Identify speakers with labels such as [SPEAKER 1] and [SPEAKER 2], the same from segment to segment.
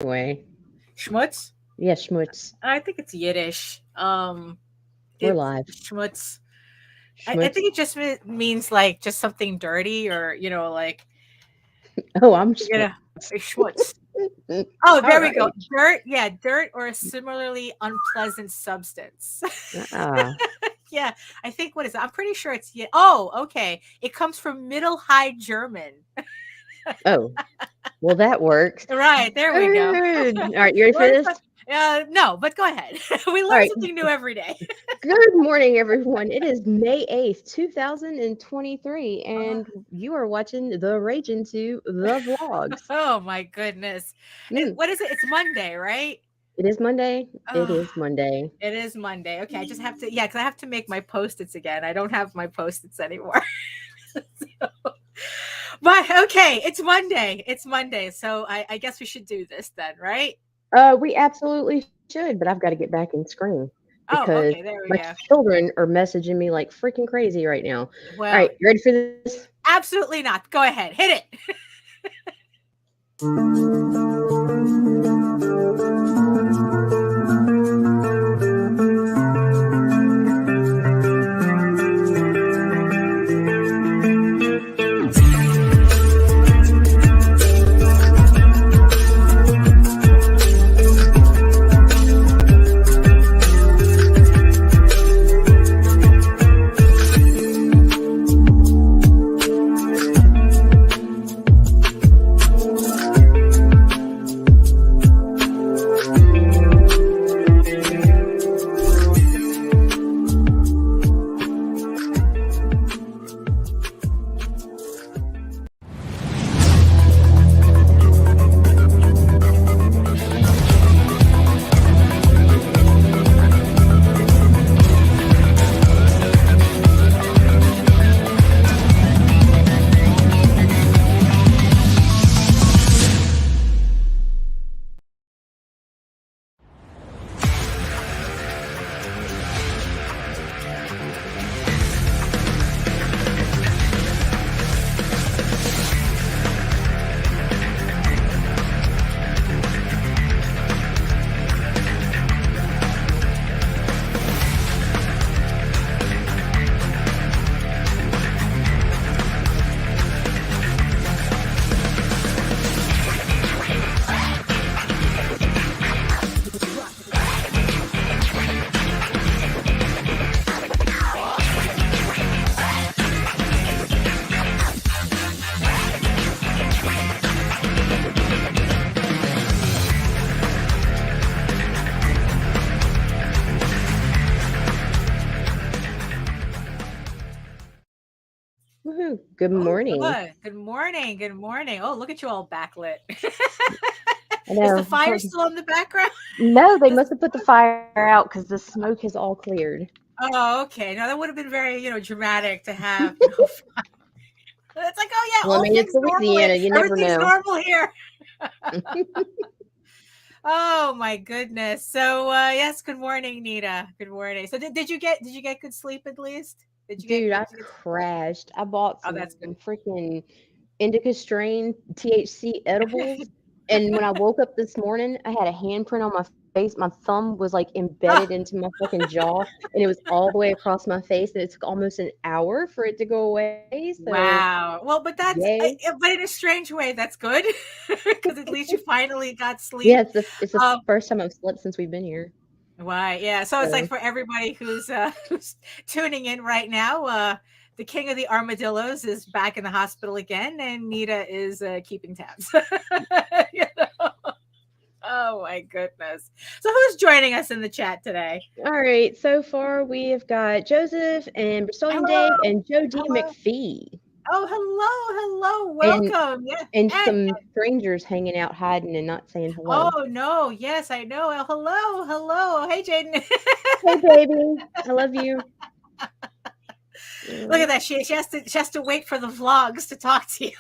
[SPEAKER 1] anyway?
[SPEAKER 2] Schmutz?
[SPEAKER 1] Yeah, schmutz.
[SPEAKER 2] I think it's Yiddish.
[SPEAKER 1] We're
[SPEAKER 2] It's
[SPEAKER 1] live.
[SPEAKER 2] schmutz. I
[SPEAKER 1] Schmutz.
[SPEAKER 2] think it just means like just something dirty or like
[SPEAKER 1] Oh, I'm
[SPEAKER 2] you know
[SPEAKER 1] schmutz.
[SPEAKER 2] schmutz. Oh,
[SPEAKER 1] All
[SPEAKER 2] there we go.
[SPEAKER 1] right.
[SPEAKER 2] Dirt, yeah, dirt or a similarly unpleasant substance.
[SPEAKER 1] Ah.
[SPEAKER 2] Yeah, I think what is it? I'm pretty sure it's yeah. Oh, okay. It comes from Middle High German.
[SPEAKER 1] Oh, well, that works.
[SPEAKER 2] Right, there we go.
[SPEAKER 1] Good. All right, you ready for
[SPEAKER 2] Learn
[SPEAKER 1] this?
[SPEAKER 2] some, no, but go ahead. We
[SPEAKER 1] All
[SPEAKER 2] learn
[SPEAKER 1] right.
[SPEAKER 2] something new every day.
[SPEAKER 1] Good morning, everyone. It is May 8th, 2023,
[SPEAKER 2] Uh,
[SPEAKER 1] and you are watching the Rage into the vlogs.
[SPEAKER 2] oh my goodness.
[SPEAKER 1] Mm,
[SPEAKER 2] What is it? It's Monday, right?
[SPEAKER 1] it is Monday. It
[SPEAKER 2] Oh,
[SPEAKER 1] is Monday.
[SPEAKER 2] it is Monday. Okay, I just have to, yeah, because I have to make my post-its again. I don't have my post-its anymore. But okay, it's Monday. It's Monday. So I guess we should do this then, right?
[SPEAKER 1] We absolutely should, but I've got to get back in screen
[SPEAKER 2] Oh,
[SPEAKER 1] because
[SPEAKER 2] okay, there
[SPEAKER 1] my
[SPEAKER 2] we go.
[SPEAKER 1] children are messaging me like freaking crazy right now. All right,
[SPEAKER 2] Well,
[SPEAKER 1] you ready for this?
[SPEAKER 2] absolutely not. Go ahead, hit it.
[SPEAKER 1] Woohoo! Good
[SPEAKER 2] Oh,
[SPEAKER 1] morning.
[SPEAKER 2] good. Good morning. Good morning. Oh, look at you all backlit.
[SPEAKER 1] I
[SPEAKER 2] Is the
[SPEAKER 1] know.
[SPEAKER 2] fire still in the background?
[SPEAKER 1] No, they
[SPEAKER 2] This-
[SPEAKER 1] must have put the fire out because the smoke has all cleared.
[SPEAKER 2] oh, okay. Now that would have been very, dramatic to have, it's like, oh yeah,
[SPEAKER 1] Well, I
[SPEAKER 2] all
[SPEAKER 1] mean, it's
[SPEAKER 2] things normal.
[SPEAKER 1] Louisiana. You never
[SPEAKER 2] Everything's
[SPEAKER 1] know.
[SPEAKER 2] normal here. Oh my goodness. So yes, good morning, Nita. Good morning. So did you get good sleep at least? Did you get
[SPEAKER 1] Dude,
[SPEAKER 2] did
[SPEAKER 1] I
[SPEAKER 2] you get
[SPEAKER 1] crashed. I bought
[SPEAKER 2] Oh,
[SPEAKER 1] some
[SPEAKER 2] that's good.
[SPEAKER 1] freaking indica strain THC edibles, and when I woke up this morning, I had a handprint on my face. My thumb was like embedded
[SPEAKER 2] Oh,
[SPEAKER 1] into my fucking jaw, and it was all the way across my face, and it took almost an hour for it to go away. So,
[SPEAKER 2] wow. Well, but
[SPEAKER 1] yay!
[SPEAKER 2] but in a strange way, that's good because at least you finally got
[SPEAKER 1] Yeah,
[SPEAKER 2] sleep.
[SPEAKER 1] it's the
[SPEAKER 2] Um,
[SPEAKER 1] first time I've slept since we've been here.
[SPEAKER 2] why? Yeah. So it's like
[SPEAKER 1] So,
[SPEAKER 2] for everybody who's who's tuning in right now, the king of the armadillos is back in the hospital again, and Nita is keeping tabs. You know? Oh my goodness. So who's joining us in the chat today?
[SPEAKER 1] all right. So far, we have got Joseph and Bristolian Dave
[SPEAKER 2] Hello.
[SPEAKER 1] and Joe D.
[SPEAKER 2] Hello.
[SPEAKER 1] McPhee,
[SPEAKER 2] Oh, hello.
[SPEAKER 1] and
[SPEAKER 2] Welcome. Yeah.
[SPEAKER 1] and
[SPEAKER 2] And
[SPEAKER 1] some strangers hanging out, hiding, and not saying hello.
[SPEAKER 2] oh no, yes, I know. Oh, hello. Hey, Jaden.
[SPEAKER 1] Hey, baby, I love you.
[SPEAKER 2] Look at
[SPEAKER 1] Mm.
[SPEAKER 2] that. She has to wait for the vlogs to talk to you.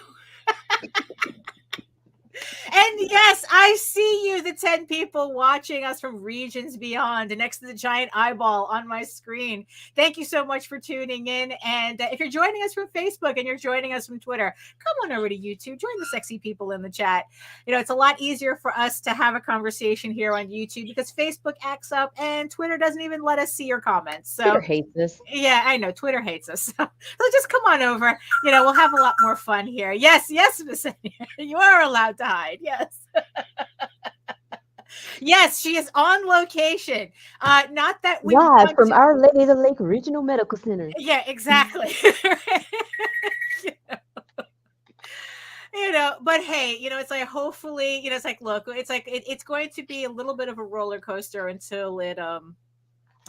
[SPEAKER 2] And yes, I see you. The 10 people watching us from regions beyond and next to the giant eyeball on my screen. Thank you so much for tuning in. And if you're joining us from Facebook and you're joining us from Twitter, come on over to YouTube. Join the sexy people in the chat. It's a lot easier for us to have a conversation here on YouTube because Facebook acts up and Twitter doesn't even let us see your comments. So
[SPEAKER 1] Twitter hates us.
[SPEAKER 2] Yeah, I know. Twitter hates us. So just come on over. We'll have a lot more fun here. Yes, Miss Anya, you are allowed to hide. Yes. Yes, she is on location. Not that we
[SPEAKER 1] live from Our Lady of the Lake Regional Medical Center.
[SPEAKER 2] Yeah, exactly. But hey, it's like hopefully, it's like look, it's like it's going to be a little bit of a roller coaster until it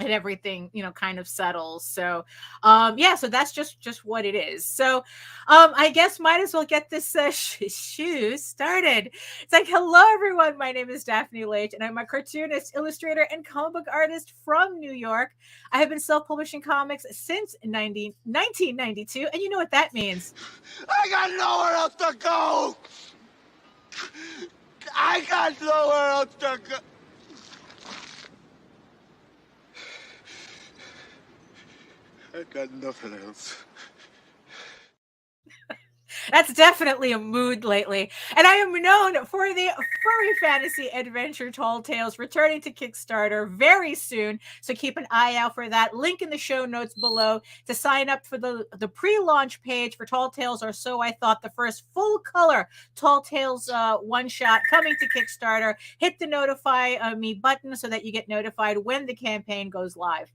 [SPEAKER 2] and everything kind of settles. So so that's just what it is. So I guess might as well get this shoe started. It's like, hello everyone, my name is Daphne Lage and I'm a cartoonist, illustrator, and comic book artist from New York. I have been self-publishing comics since 1992, and you know what that means.
[SPEAKER 3] I got nowhere else to go. I got nowhere else to go. I got nothing else.
[SPEAKER 2] That's definitely a mood lately. And I am known for the furry fantasy adventure Tall Tales returning to Kickstarter very soon. So keep an eye out for that. Link in the show notes below to sign up for the pre-launch page for Tall Tales, or So I Thought, the first full color Tall Tales one-shot coming to Kickstarter. Hit the notify me button so that you get notified when the campaign goes live.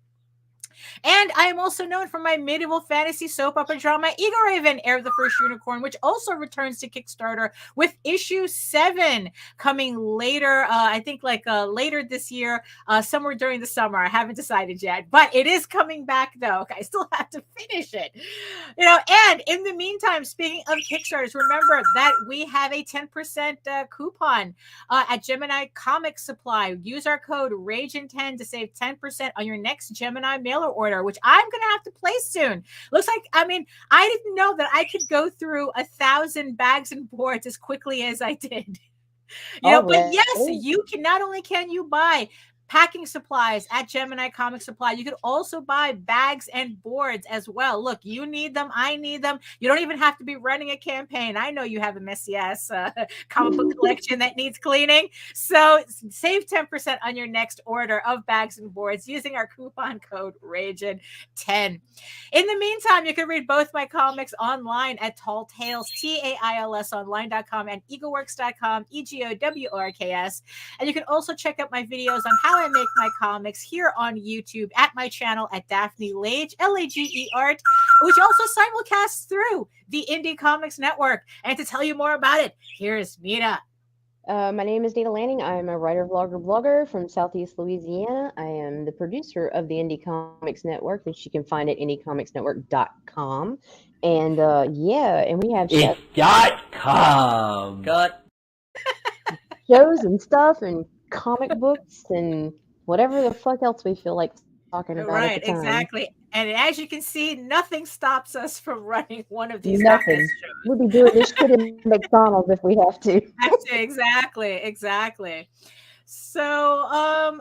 [SPEAKER 2] And I am also known for my medieval fantasy soap opera drama, Eagle Raven, Heir of the First Unicorn, which also returns to Kickstarter with issue 7 coming later. I think later this year, somewhere during the summer. I haven't decided yet, but it is coming back though. I still have to finish it. And in the meantime, speaking of Kickstarters, remember that we have a 10% coupon at Gemini Comic Supply. Use our code RAGEN10 to save 10% on your next Gemini mailer order, which I'm gonna have to place soon. Looks like, I didn't know that I could go through 1,000 bags and boards as quickly as I did. But yes, you can, not only can you buy packing supplies at Gemini Comic Supply, you could also buy bags and boards as well. Look, you need them, I need them. You don't even have to be running a campaign. I know you have a messy ass comic book collection that needs cleaning. So save 10% on your next order of bags and boards using our coupon code RAGEN10. In the meantime, you can read both my comics online at Tall Tales, TAILSonline.com, and eagleworks.com, EGOWORKS. And you can also check out my videos on how I make my comics here on YouTube at my channel at Daphne Lage, Lage Art, which also simulcasts through the Indie Comics Network. And to tell you more about it, here's Nita.
[SPEAKER 1] My name is Nita Lanning. I'm a writer, vlogger, blogger from Southeast Louisiana. I am the producer of the Indie Comics Network, which you can find at indiecomicsnetwork.com. And and we have
[SPEAKER 4] .com.
[SPEAKER 1] shows and stuff and comic books and whatever the fuck else we feel like talking about.
[SPEAKER 2] Right,
[SPEAKER 1] at the time.
[SPEAKER 2] exactly. And as you can see, nothing stops us from running one of these
[SPEAKER 1] shows. We'll be doing this shit in McDonald's if we have to.
[SPEAKER 2] Exactly. So, by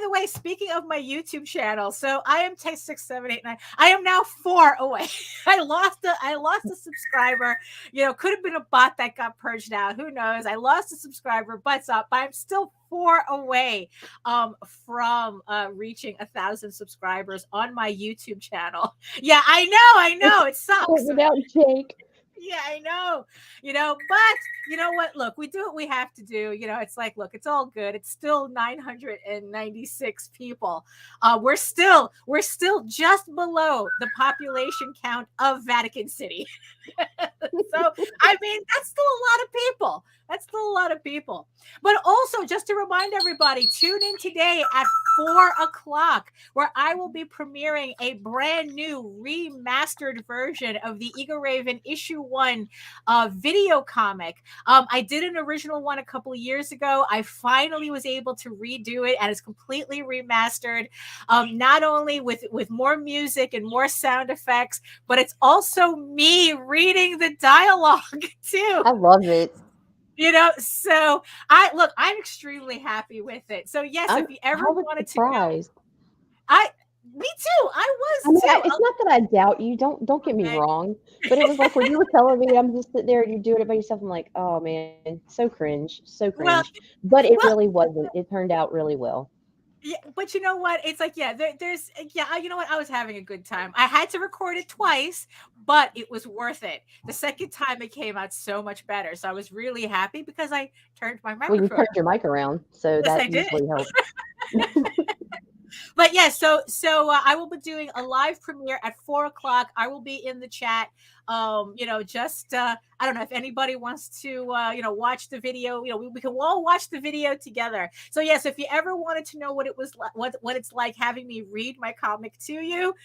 [SPEAKER 2] the way, speaking of my YouTube channel, so I am Tech6789. I am now 4 away. I lost a subscriber. Could have been a bot that got purged out. Who knows? I lost a subscriber, but I'm still 4 away from reaching 1,000 subscribers on my YouTube channel. Yeah, I know. It sucks.
[SPEAKER 1] Without Jake.
[SPEAKER 2] Yeah, I know, but you know what? Look, we do what we have to do. It's like, look, it's all good. It's still 996 people. We're still just below the population count of Vatican City. So, that's still a lot of people. But also, just to remind everybody, tune in today at 4 o'clock, where I will be premiering a brand new remastered version of the Eagle Raven issue 1 video comic. I did an original one a couple of years ago. I finally was able to redo it, and it's completely remastered. Not only with more music and more sound effects, but it's also me reading the dialogue too.
[SPEAKER 1] I love it.
[SPEAKER 2] So I'm extremely happy with it. So yes, if you ever
[SPEAKER 1] I was
[SPEAKER 2] wanted to know,
[SPEAKER 1] surprised.
[SPEAKER 2] me too. I
[SPEAKER 1] I
[SPEAKER 2] was
[SPEAKER 1] mean,
[SPEAKER 2] too.
[SPEAKER 1] it's not that I doubt you. Don't get me
[SPEAKER 2] Okay.
[SPEAKER 1] wrong. But it was like when you were telling me, I'm just sitting there and you're doing it by yourself. I'm like, oh man, so cringe, so
[SPEAKER 2] Well,
[SPEAKER 1] cringe. But it
[SPEAKER 2] well,
[SPEAKER 1] really wasn't. It turned out really well.
[SPEAKER 2] yeah, but you know what? It's like, yeah, there's, yeah, you know what? I was having a good time. I had to record it twice, but it was worth it. The second time it came out so much better. So I was really happy because I turned my
[SPEAKER 1] Well, you
[SPEAKER 2] microphone.
[SPEAKER 1] turned your mic around, so
[SPEAKER 2] Yes, I
[SPEAKER 1] that
[SPEAKER 2] did.
[SPEAKER 1] usually helps.
[SPEAKER 2] But yeah, so I will be doing a live premiere at 4 o'clock. I will be in the chat. Just I don't know if anybody wants to watch the video. We can all watch the video together. So yes, if you ever wanted to know what it was like, what it's like having me read my comic to you,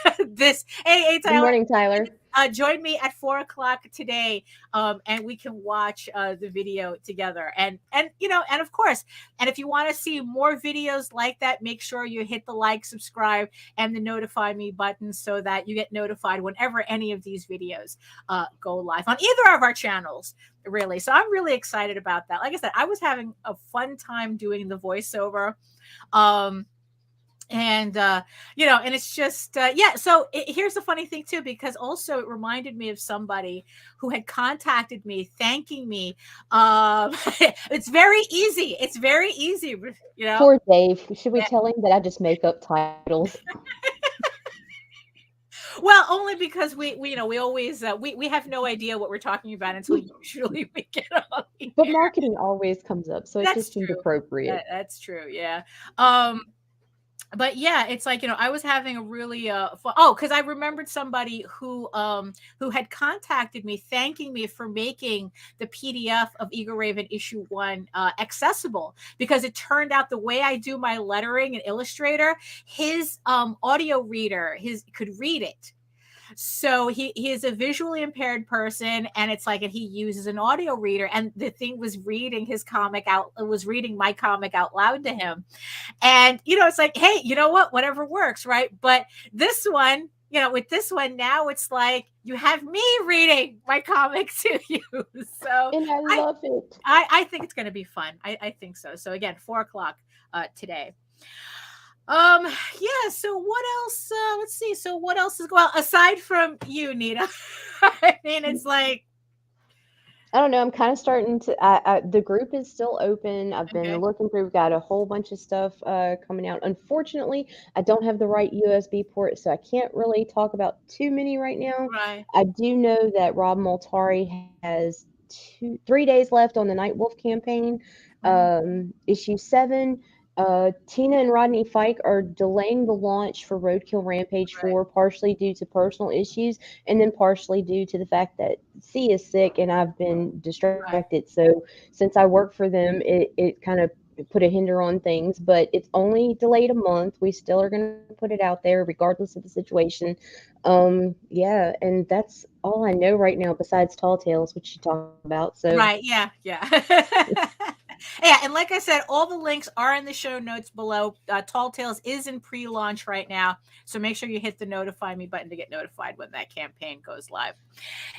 [SPEAKER 2] hey
[SPEAKER 1] Good
[SPEAKER 2] Tyler,
[SPEAKER 1] morning, Tyler.
[SPEAKER 2] join me at 4 o'clock today, and we can watch the video together. And of course, and if you want to see more videos like that, make sure you hit the like, subscribe, and the notify me button so that you get notified whenever any of these videos go live on either of our channels. Really, so I'm really excited about that. Like I said, I was having a fun time doing the voiceover. And it's just so here's the funny thing too, because also it reminded me of somebody who had contacted me thanking me. It's very easy,
[SPEAKER 1] Poor Dave. Should we tell him that I just make up titles?
[SPEAKER 2] Well, only because we always we have no idea what we're talking about until usually we get on here.
[SPEAKER 1] But marketing always comes up, so it
[SPEAKER 2] That's
[SPEAKER 1] just seemed
[SPEAKER 2] true.
[SPEAKER 1] appropriate.
[SPEAKER 2] That's true, yeah. But yeah, it's like, I was having a really fun, because I remembered somebody who had contacted me thanking me for making the PDF of Eagle Raven issue 1 accessible, because it turned out the way I do my lettering in Illustrator, his audio reader could read it. So he is a visually impaired person, and it's like, and he uses an audio reader, and the thing was reading my comic out loud to him. And it's like, hey, you know what, whatever works, right? But this one, with this one now, it's like you have me reading my comic to you. So
[SPEAKER 1] And I love it.
[SPEAKER 2] I think it's going to be fun. I think so. So again, 4 o'clock today. Yeah, so what else, let's see, so what else is, well, aside from you, Nita? I mean, it's like,
[SPEAKER 1] I don't know. I'm kind of starting to. The group is still open. I've been
[SPEAKER 2] okay,
[SPEAKER 1] looking through. We've got a whole bunch of stuff coming out. Unfortunately, I don't have the right USB port, so I can't really talk about too many right now.
[SPEAKER 2] right,
[SPEAKER 1] I do know that Rob Multari has 3 days left on the Nightwolf campaign. Issue 7. Tina and Rodney Fike are delaying the launch for Roadkill Rampage
[SPEAKER 2] right,
[SPEAKER 1] 4, partially due to personal issues, and then partially due to the fact that C is sick and I've been distracted. So since I work for them, it kind of put a hinder on things, but it's only delayed a month. We still are going to put it out there regardless of the situation. Yeah, and that's all I know right now besides Tall Tales, which you talked about. So
[SPEAKER 2] right, yeah. Yeah, and like I said, all the links are in the show notes below. Tall Tales is in pre-launch right now, so make sure you hit the notify me button to get notified when that campaign goes live.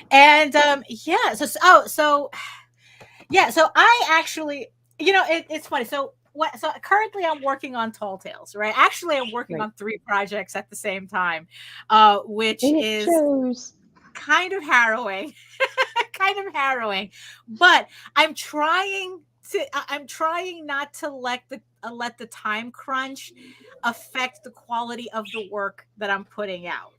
[SPEAKER 2] And yeah, so I actually, it's funny. So currently I'm working on Tall Tales, right? Actually, I'm working
[SPEAKER 1] right.
[SPEAKER 2] on 3 projects at the same time, which
[SPEAKER 1] And it
[SPEAKER 2] is
[SPEAKER 1] shows.
[SPEAKER 2] kind of harrowing. But I'm trying not to let the time crunch affect the quality of the work that I'm putting out.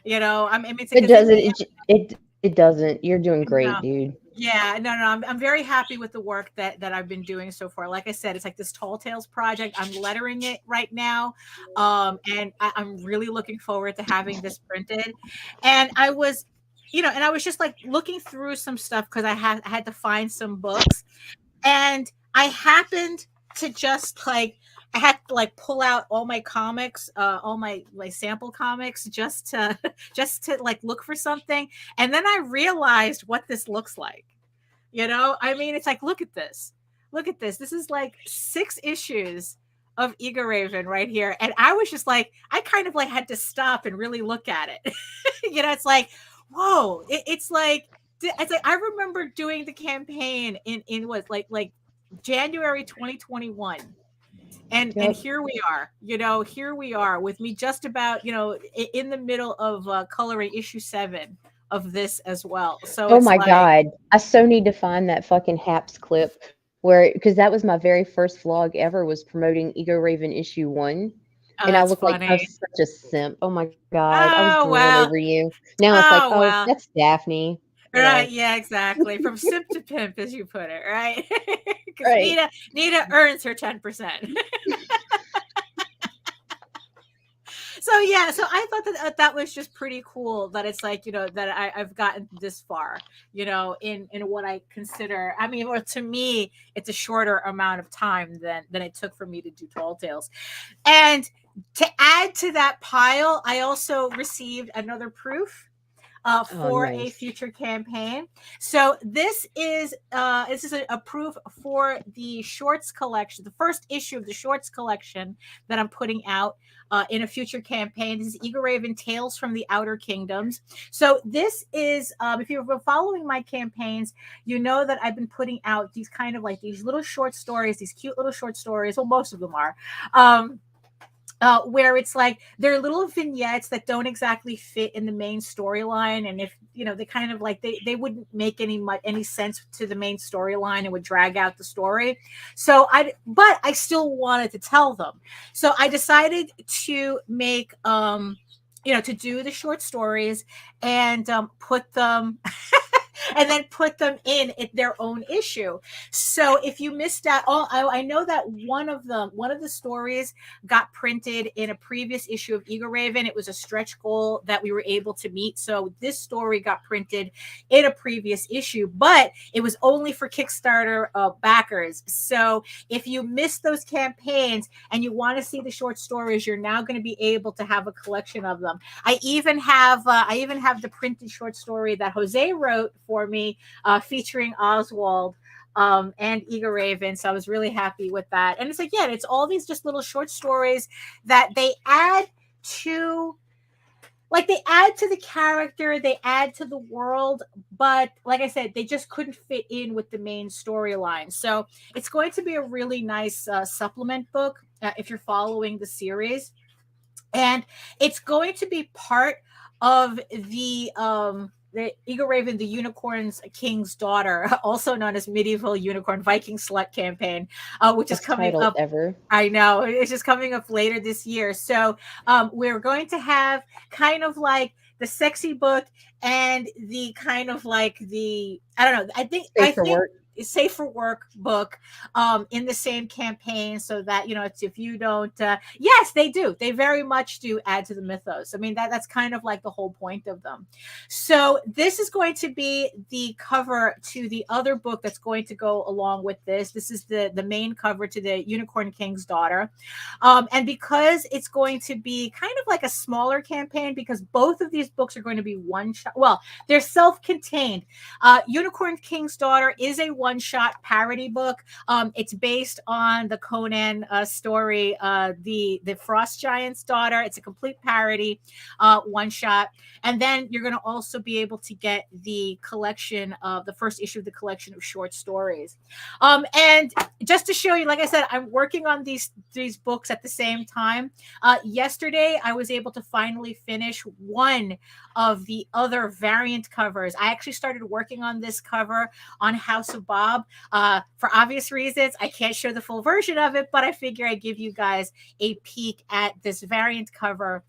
[SPEAKER 2] I mean,
[SPEAKER 1] It doesn't. It doesn't. You're doing great, dude.
[SPEAKER 2] Yeah, no, I'm very happy with the work that I've been doing so far. Like I said, it's like this Tall Tales project. I'm lettering it right now, and I'm really looking forward to having this printed. And I was, and I was just like looking through some stuff because I had to find some books, and I happened to just like, I had to like pull out all my comics, all my sample comics, just to like look for something. And then I realized what this looks like. I mean, it's like, look at this. This is like 6 issues of Eagle Raven right here. And I was just like, I kind of like had to stop and really look at it. It's like, whoa, it's like, it's like I remember doing the campaign in what like January 2021. And here we are, here we are with me just about, in the middle of coloring issue 7 of this as well. So
[SPEAKER 1] Oh
[SPEAKER 2] it's
[SPEAKER 1] my
[SPEAKER 2] like,
[SPEAKER 1] God. I so need to find that fucking Haps clip because that was my very first vlog ever, was promoting Ego Raven issue 1.
[SPEAKER 2] oh,
[SPEAKER 1] And I
[SPEAKER 2] that's
[SPEAKER 1] look like I
[SPEAKER 2] funny.
[SPEAKER 1] was such a simp. Oh my God. I was
[SPEAKER 2] Oh,
[SPEAKER 1] drooling
[SPEAKER 2] well.
[SPEAKER 1] over you. Now it's like,
[SPEAKER 2] Oh,
[SPEAKER 1] oh,
[SPEAKER 2] well.
[SPEAKER 1] that's Daphne.
[SPEAKER 2] Right. Yeah, exactly. From simp to pimp, as you put it. Right. Because
[SPEAKER 1] Right.
[SPEAKER 2] Nita earns her 10%. So yeah, so I thought that was just pretty cool that it's like, that I've gotten this far, in what I consider, I mean, or to me, it's a shorter amount of time than it took for me to do Tall Tales. And to add to that pile, I also received another proof for a
[SPEAKER 1] nice.
[SPEAKER 2] future campaign. So this is a proof for the shorts collection, the first issue of the shorts collection that I'm putting out in a future campaign. This is Eagle Raven Tales from the Outer Kingdoms. So this is, if you've been following my campaigns, you know that I've been putting out these kind of like these little short stories, these cute little short stories. Well, most of them are. Where it's like they're little vignettes that don't exactly fit in the main storyline, and if they kind of like they wouldn't make any sense to the main storyline and would drag out the story. But I still wanted to tell them, so I decided to make to do the short stories and put them and then put them in their own issue. So if you missed out, I know that one of the stories got printed in a previous issue of Eagle Raven. It was a stretch goal that we were able to meet. So this story got printed in a previous issue, but it was only for Kickstarter backers. So if you missed those campaigns and you want to see the short stories, you're now going to be able to have a collection of them. I even have the printed short story that Jose wrote for me, featuring Oswald and Eagle Raven. So I was really happy with that. And it's like, yeah, it's all these just little short stories that they add to the character, they add to the world, but like I said, they just couldn't fit in with the main storyline. So it's going to be a really nice supplement book if you're following the series. And it's going to be part of the Eagle Raven, the Unicorn's King's Daughter, also known as Medieval Unicorn Viking Slut campaign, which is coming up.
[SPEAKER 1] Ever.
[SPEAKER 2] I know, it's just coming up later this year. So we're going to have kind of like the sexy book and the kind of like the, I don't know, I think Safe for Work book in the same campaign, so that it's, if you don't yes, they very much do add to the mythos. I mean, that's kind of like the whole point of them. So this is going to be the cover to the other book that's going to go along with this. This is the main cover to the Unicorn King's Daughter, and because it's going to be kind of like a smaller campaign, because both of these books are going to be one shot, well, they're self-contained. Unicorn King's Daughter is a one-shot parody book. It's based on the Conan story, the Frost Giant's Daughter. It's a complete parody, one-shot. And then you're going to also be able to get the collection of the first issue of the collection of short stories. And just to show you, like I said, I'm working on these books at the same time. Yesterday, I was able to finally finish one of the other variant covers. I actually started working on this cover on House of Bob. For obvious reasons, I can't show the full version of it, but I figure I'd give you guys a peek at this variant cover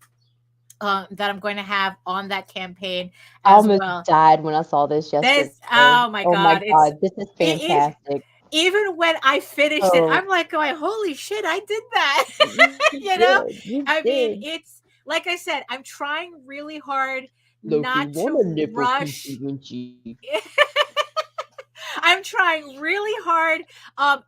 [SPEAKER 2] that I'm going to have on that campaign as
[SPEAKER 1] I almost
[SPEAKER 2] well.
[SPEAKER 1] died when I saw this yesterday.
[SPEAKER 2] Oh my God.
[SPEAKER 1] This is fantastic.
[SPEAKER 2] Even when I finished it, I'm like going, holy shit, I did that. Mean, it's like I said, I'm trying really hard not to rush. I'm trying really hard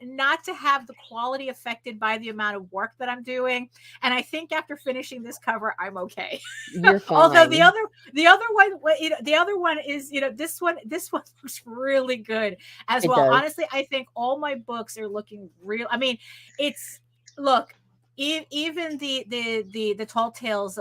[SPEAKER 2] not to have the quality affected by the amount of work that I'm doing. And I think after finishing this cover, I'm okay.
[SPEAKER 1] You're fine.
[SPEAKER 2] Although the other one is, this one looks really good as well. Honestly, I think all my books are looking real. I mean, look, even the Tall Tales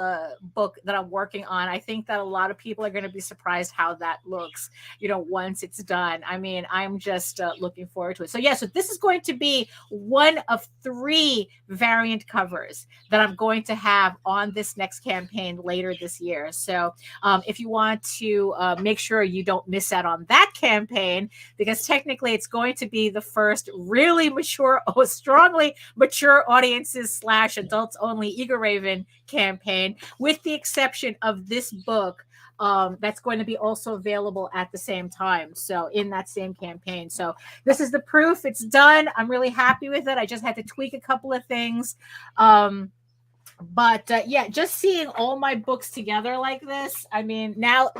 [SPEAKER 2] book that I'm working on, I think that a lot of people are going to be surprised how that looks, once it's done. I mean, I'm just looking forward to it. So yeah, so this is going to be one of 3 variant covers that I'm going to have on this next campaign later this year. So if you want to make sure you don't miss out on that campaign, because technically it's going to be the first really mature, strongly mature audiences / adults only Eagle Raven campaign, with the exception of this book that's going to be also available at the same time. So in that same campaign. So this is the proof. It's done. I'm really happy with it. I just had to tweak a couple of things. But yeah, just seeing all my books together like this. I mean, now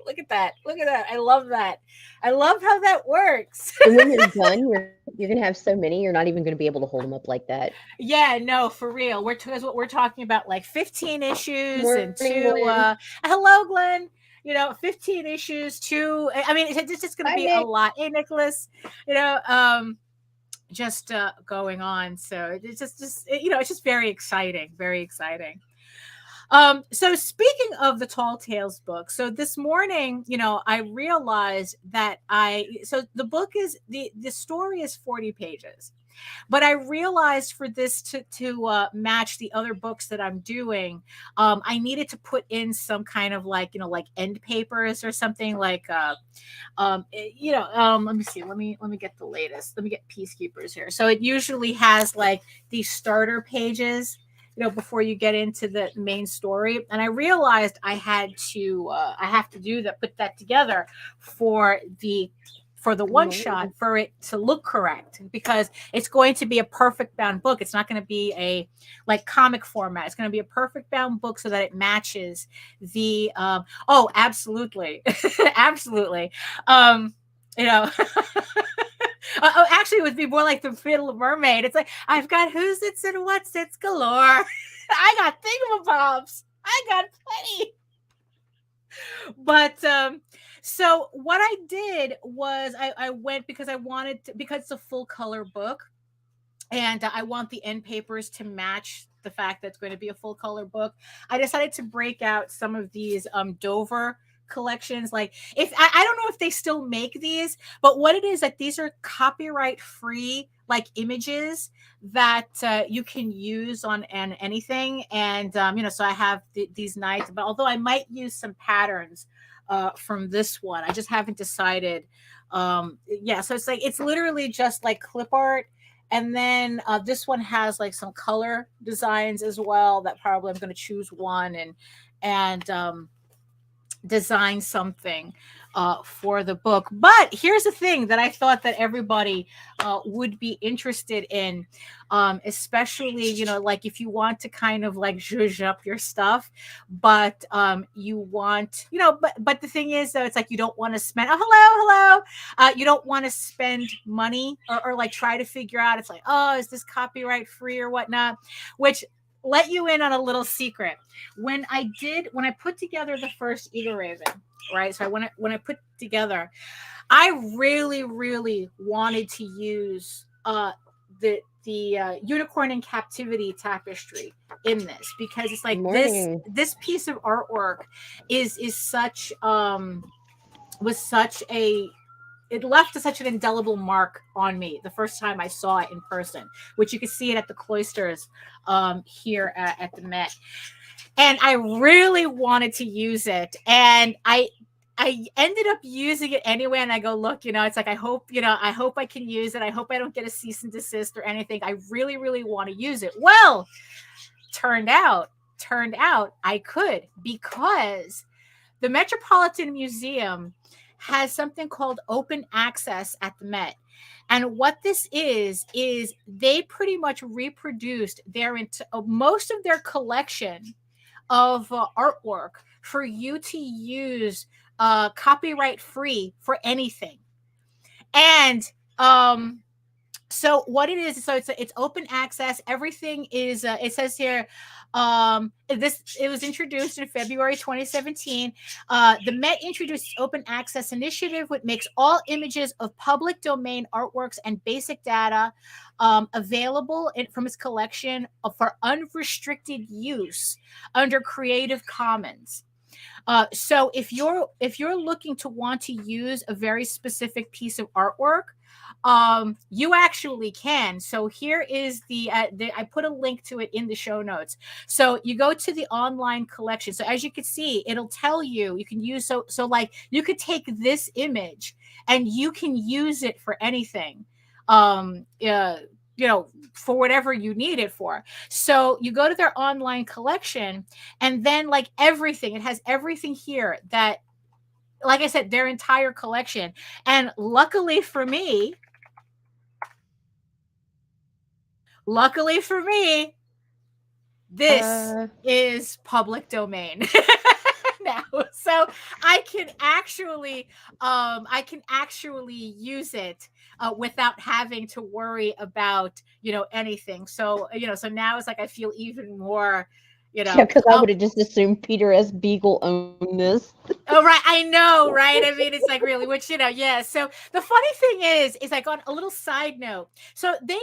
[SPEAKER 2] look at that. Look at that. I love that. I love how that works.
[SPEAKER 1] And when you're done, you're gonna have so many, you're not even gonna be able to hold them up like that.
[SPEAKER 2] Yeah, no, for real. Because what we're talking about, like 15 issues
[SPEAKER 1] Morning,
[SPEAKER 2] and 2
[SPEAKER 1] Glenn.
[SPEAKER 2] hello Glenn. 15 issues, 2. I mean, it's just going to
[SPEAKER 1] Hi,
[SPEAKER 2] be
[SPEAKER 1] Nick.
[SPEAKER 2] a lot. Hey, Nicholas, just going on. So it's just it's just very exciting, very exciting. So speaking of the Tall Tales book, so this morning, I realized that the book is the story is 40 pages. But I realized for this to match the other books that I'm doing, I needed to put in some kind of like end papers or something like let me see, let me get the latest. Let me get Peacekeepers here. So it usually has like these starter pages, before you get into the main story. And I realized I have to do that, put that together for the one shot, for it to look correct, because it's going to be a perfect bound book. It's not going to be a like comic format. It's going to be a perfect bound book so that it matches the oh, absolutely. Absolutely. Actually, it would be more like the Little Mermaid. It's like, I've got who's it's and what's it's galore. I got thingamabobs. I got plenty. But so what I did was I went because because it's a full color book, and I want the end papers to match the fact that it's going to be a full color book. I decided to break out some of these Dover collections. Like, if I don't know if they still make these, but what it is that these are copyright free like images that you can use on anything. And so I have these knights, but although I might use some patterns from this one, I just haven't decided. So it's literally just like clip art. And then this one has like some color designs as well, that probably I'm going to choose one and design something for the book. But here's the thing that I thought that everybody would be interested in, especially, like if you want to kind of like zhuzh up your stuff, but you want, but the thing is, though, it's like you don't want to spend, hello. You don't want to spend money or like try to figure out, it's like, oh, is this copyright free or whatnot, which let you in on a little secret. When I put together the first Eagle Raven, right? So when I put together, I really, really wanted to use the Unicorn in Captivity tapestry in this, because it's like this piece of artwork is such was such a it left such an indelible mark on me the first time I saw it in person, which you can see it at the cloisters here at the Met. And I really wanted to use it. And I ended up using it anyway. And I go, look, it's like, I hope I can use it. I hope I don't get a cease and desist or anything. I really, really want to use it. Well, turned out I could, because the Metropolitan Museum has something called open access at the Met. And what this is they pretty much reproduced most of their collection of artwork for you to use copyright free for anything. And So what it is, so it's open access. Everything is it says here, it was introduced in February 2017. The Met introduced open access initiative, which makes all images of public domain artworks and basic data available from its collection for unrestricted use under Creative Commons. So if you're looking to want to use a very specific piece of artwork, you actually can. So here is I put a link to it in the show notes. So you go to the online collection. So as you can see, it'll tell you can use, so like you could take this image and you can use it for anything. For whatever you need it for. So you go to their online collection, and then like everything, it has everything here that, like I said, their entire collection. And luckily for me, this is public domain now. So I can actually use it without having to worry about, anything. So, so now it's like I feel even more,
[SPEAKER 1] Yeah, because I would have just assumed Peter S. Beagle owned this.
[SPEAKER 2] Oh, right. I know, right? I mean, it's like really, which, yeah. So the funny thing is like on a little side note. So they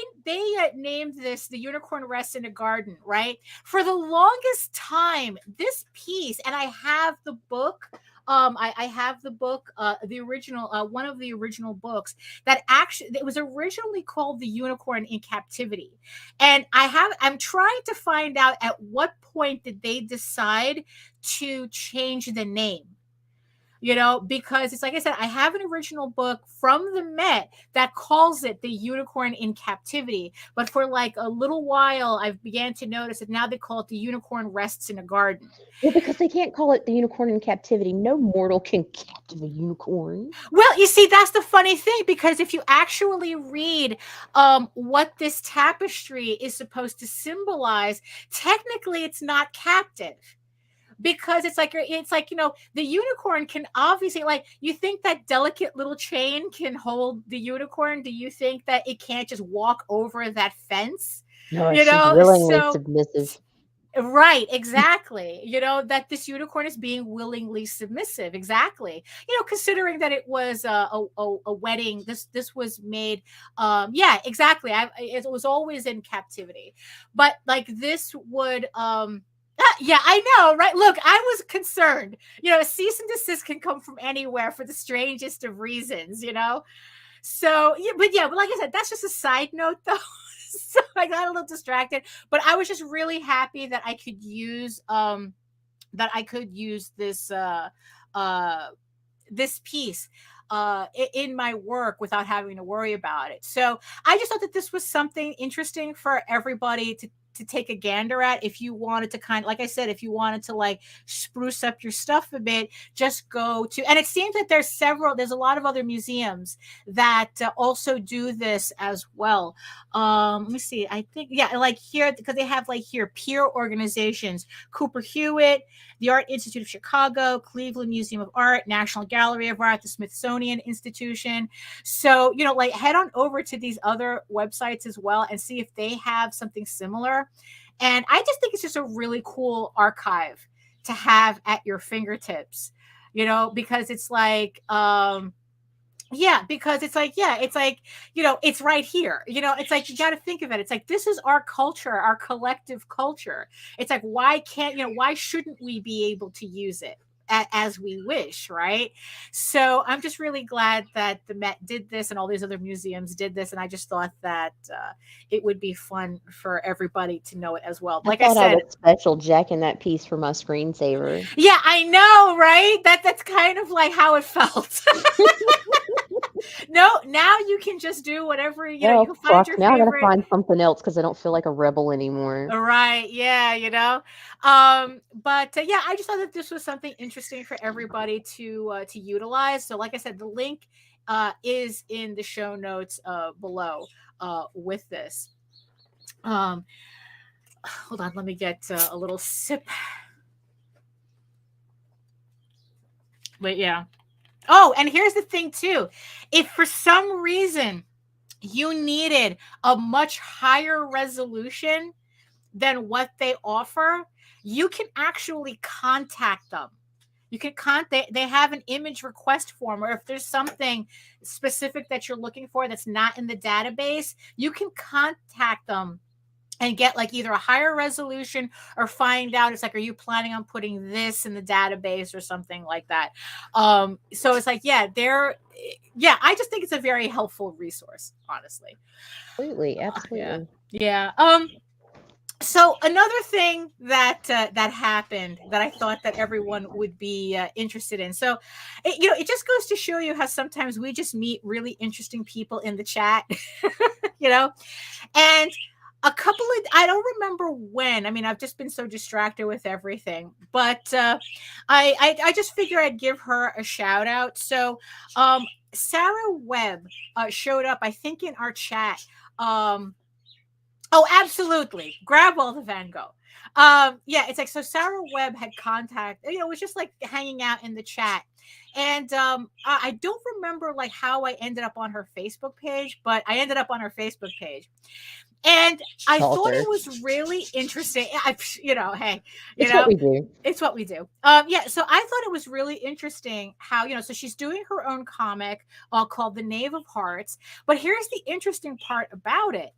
[SPEAKER 2] named this The Unicorn Rests in a Garden, right? For the longest time, this piece, and I have the book. I have the book, the original, one of the original books that actually, it was originally called The Unicorn in Captivity. And I'm trying to find out at what point did they decide to change the name. Because it's like I said, I have an original book from the Met that calls it The Unicorn in Captivity. But for like a little while, I began to notice that now they call it The Unicorn Rests in a Garden.
[SPEAKER 1] Well, because they can't call it The Unicorn in Captivity. No mortal can captive a unicorn.
[SPEAKER 2] Well, you see, that's the funny thing, because if you actually read what this tapestry is supposed to symbolize, technically it's not captive. Because it's like the unicorn can obviously, like, you think that delicate little chain can hold the unicorn? Do you think that it can't just walk over that fence?
[SPEAKER 1] No, she's willingly submissive.
[SPEAKER 2] Right, exactly. That this unicorn is being willingly submissive. Exactly. Considering that it was a wedding, this was made. Yeah, exactly. It was always in captivity, but like this would. Yeah, I know, right? Look, I was concerned. A cease and desist can come from anywhere for the strangest of reasons, So, yeah, but like I said, that's just a side note, though. So I got a little distracted, but I was just really happy that I could use this this piece in my work without having to worry about it. So I just thought that this was something interesting for everybody to take a gander at. If you wanted to like I said, if you wanted to like spruce up your stuff a bit, just go to, and it seems that there's a lot of other museums that also do this as well. Let me see. I think, yeah, like here, because they have like here peer organizations, Cooper Hewitt, the Art Institute of Chicago, Cleveland Museum of Art, National Gallery of Art, the Smithsonian Institution. So, like head on over to these other websites as well and see if they have something similar. And I just think it's just a really cool archive to have at your fingertips, because it's like, because it's like, it's right here. It's like, you got to think of it. It's like, this is our culture, our collective culture. It's like, why shouldn't we be able to use it as we wish, right? So I'm just really glad that the Met did this and all these other museums did this, and I just thought that it would be fun for everybody to know it as well. Like I said,
[SPEAKER 1] I was special jacking that piece for my screensaver.
[SPEAKER 2] Yeah, I know, right? That's kind of like how it felt. No, now you can just do whatever, you can find your
[SPEAKER 1] now
[SPEAKER 2] favorite.
[SPEAKER 1] I gotta find something else because I don't feel like a rebel anymore.
[SPEAKER 2] Right, yeah, but yeah, I just thought that this was something interesting for everybody to utilize. So like I said, the link is in the show notes below with this. Hold on, let me get a little sip. But yeah. Oh, and here's the thing too. If for some reason you needed a much higher resolution than what they offer, you can actually contact them. You can they have an image request form, or if there's something specific that you're looking for that's not in the database, you can contact them and get like either a higher resolution or find out, it's like, are you planning on putting this in the database or something like that? So it's like, yeah, I just think it's a very helpful resource, honestly.
[SPEAKER 1] Absolutely, absolutely.
[SPEAKER 2] Yeah. So another thing that that happened that I thought that everyone would be interested in. So, it just goes to show you how sometimes we just meet really interesting people in the chat, and a couple of, I don't remember when. I mean, I've just been so distracted with everything, but I just figure I'd give her a shout out. So, Sarah Webb showed up, I think, in our chat. Oh, absolutely. Grab all the Van Gogh. Yeah, it's like, so Sarah Webb had contact, was just like hanging out in the chat. And I don't remember like how I ended up on her Facebook page, but I ended up on her Facebook page. And I thought it was really interesting. Hey,
[SPEAKER 1] it's what we do.
[SPEAKER 2] It's what we do. Yeah. So I thought it was really interesting how, so she's doing her own comic called The Knave of Hearts. But here's the interesting part about it.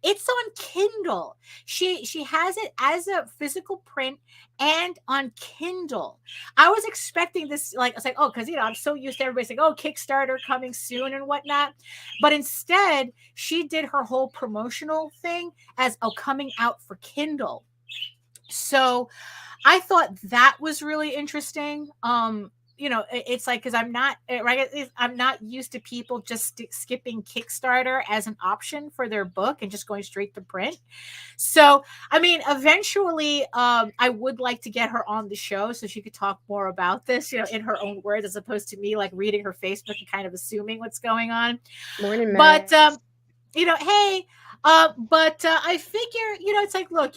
[SPEAKER 2] It's on Kindle. She has it as a physical print and on Kindle. I was expecting this, like, I was like, oh, because I'm so used to everybody saying, oh, Kickstarter coming soon and whatnot. But instead, she did her whole promotional thing as coming out for Kindle. So I thought that was really interesting. It's like, because I'm not used to people just skipping Kickstarter as an option for their book and just going straight to print. So, I mean, eventually, I would like to get her on the show so she could talk more about this, in her own words, as opposed to me like reading her Facebook and kind of assuming what's going on.
[SPEAKER 1] Morning,
[SPEAKER 2] Max.
[SPEAKER 1] But
[SPEAKER 2] hey. But I figure, it's like, look,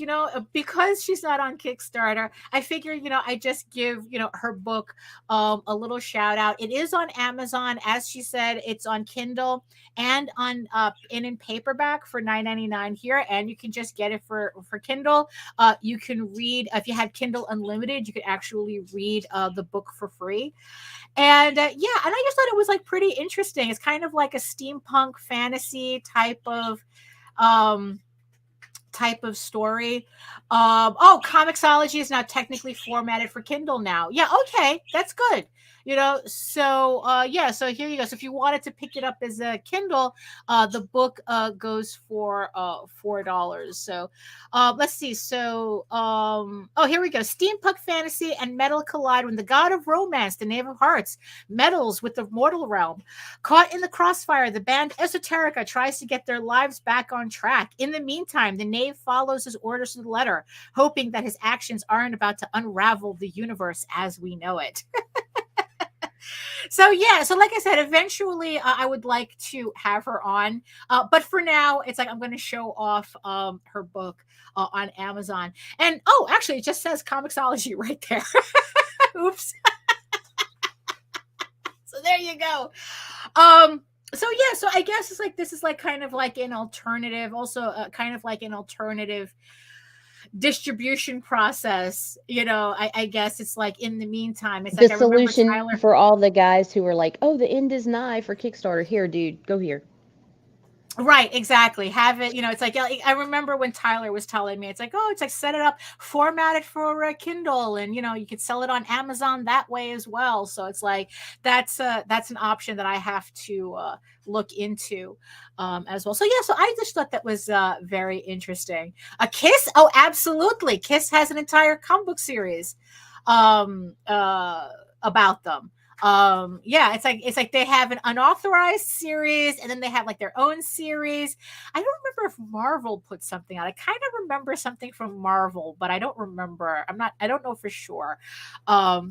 [SPEAKER 2] because she's not on Kickstarter, I figure, I just give, her book a little shout out. It is on Amazon. As she said, it's on Kindle and on in paperback for $9.99 here. And you can just get it for Kindle. You can read, if you have Kindle Unlimited, you could actually read the book for free. And and I just thought it was like pretty interesting. It's kind of like a steampunk fantasy type of story. Comixology is now technically formatted for Kindle now. Yeah, okay, that's good. So here you go. So if you wanted to pick it up as a Kindle, the book goes for $4. So let's see. So here we go. Steampunk fantasy and metal collide when the god of romance, the Knave of Hearts, meddles with the mortal realm. Caught in the crossfire, the band Esoterica tries to get their lives back on track. In the meantime, the Knave follows his orders to the letter, hoping that his actions aren't about to unravel the universe as we know it. So like I said, eventually I would like to have her on, but for now it's like I'm going to show off her book on Amazon. And actually it just says Comixology right there. Oops. So there you go. So I guess it's like, this is like kind of like an alternative, also kind of like an alternative distribution process. I guess it's like, in the meantime, it's
[SPEAKER 1] the
[SPEAKER 2] like,
[SPEAKER 1] solution
[SPEAKER 2] I remember Tyler,
[SPEAKER 1] for all the guys who were like, oh, the end is nigh for Kickstarter. Here, dude, go here.
[SPEAKER 2] Right, exactly. Have it, it's like, I remember when Tyler was telling me, it's like, it's like, set it up, format it for a Kindle, and you could sell it on Amazon that way as well. So it's like, that's an option that I have to look into as well. So so I just thought that was very interesting. A Kiss, absolutely. Kiss has an entire comic book series about them. It's like they have an unauthorized series, and then they have like their own series. I don't remember if Marvel put something out. I kind of remember something from Marvel, but I don't remember. I don't know for sure. But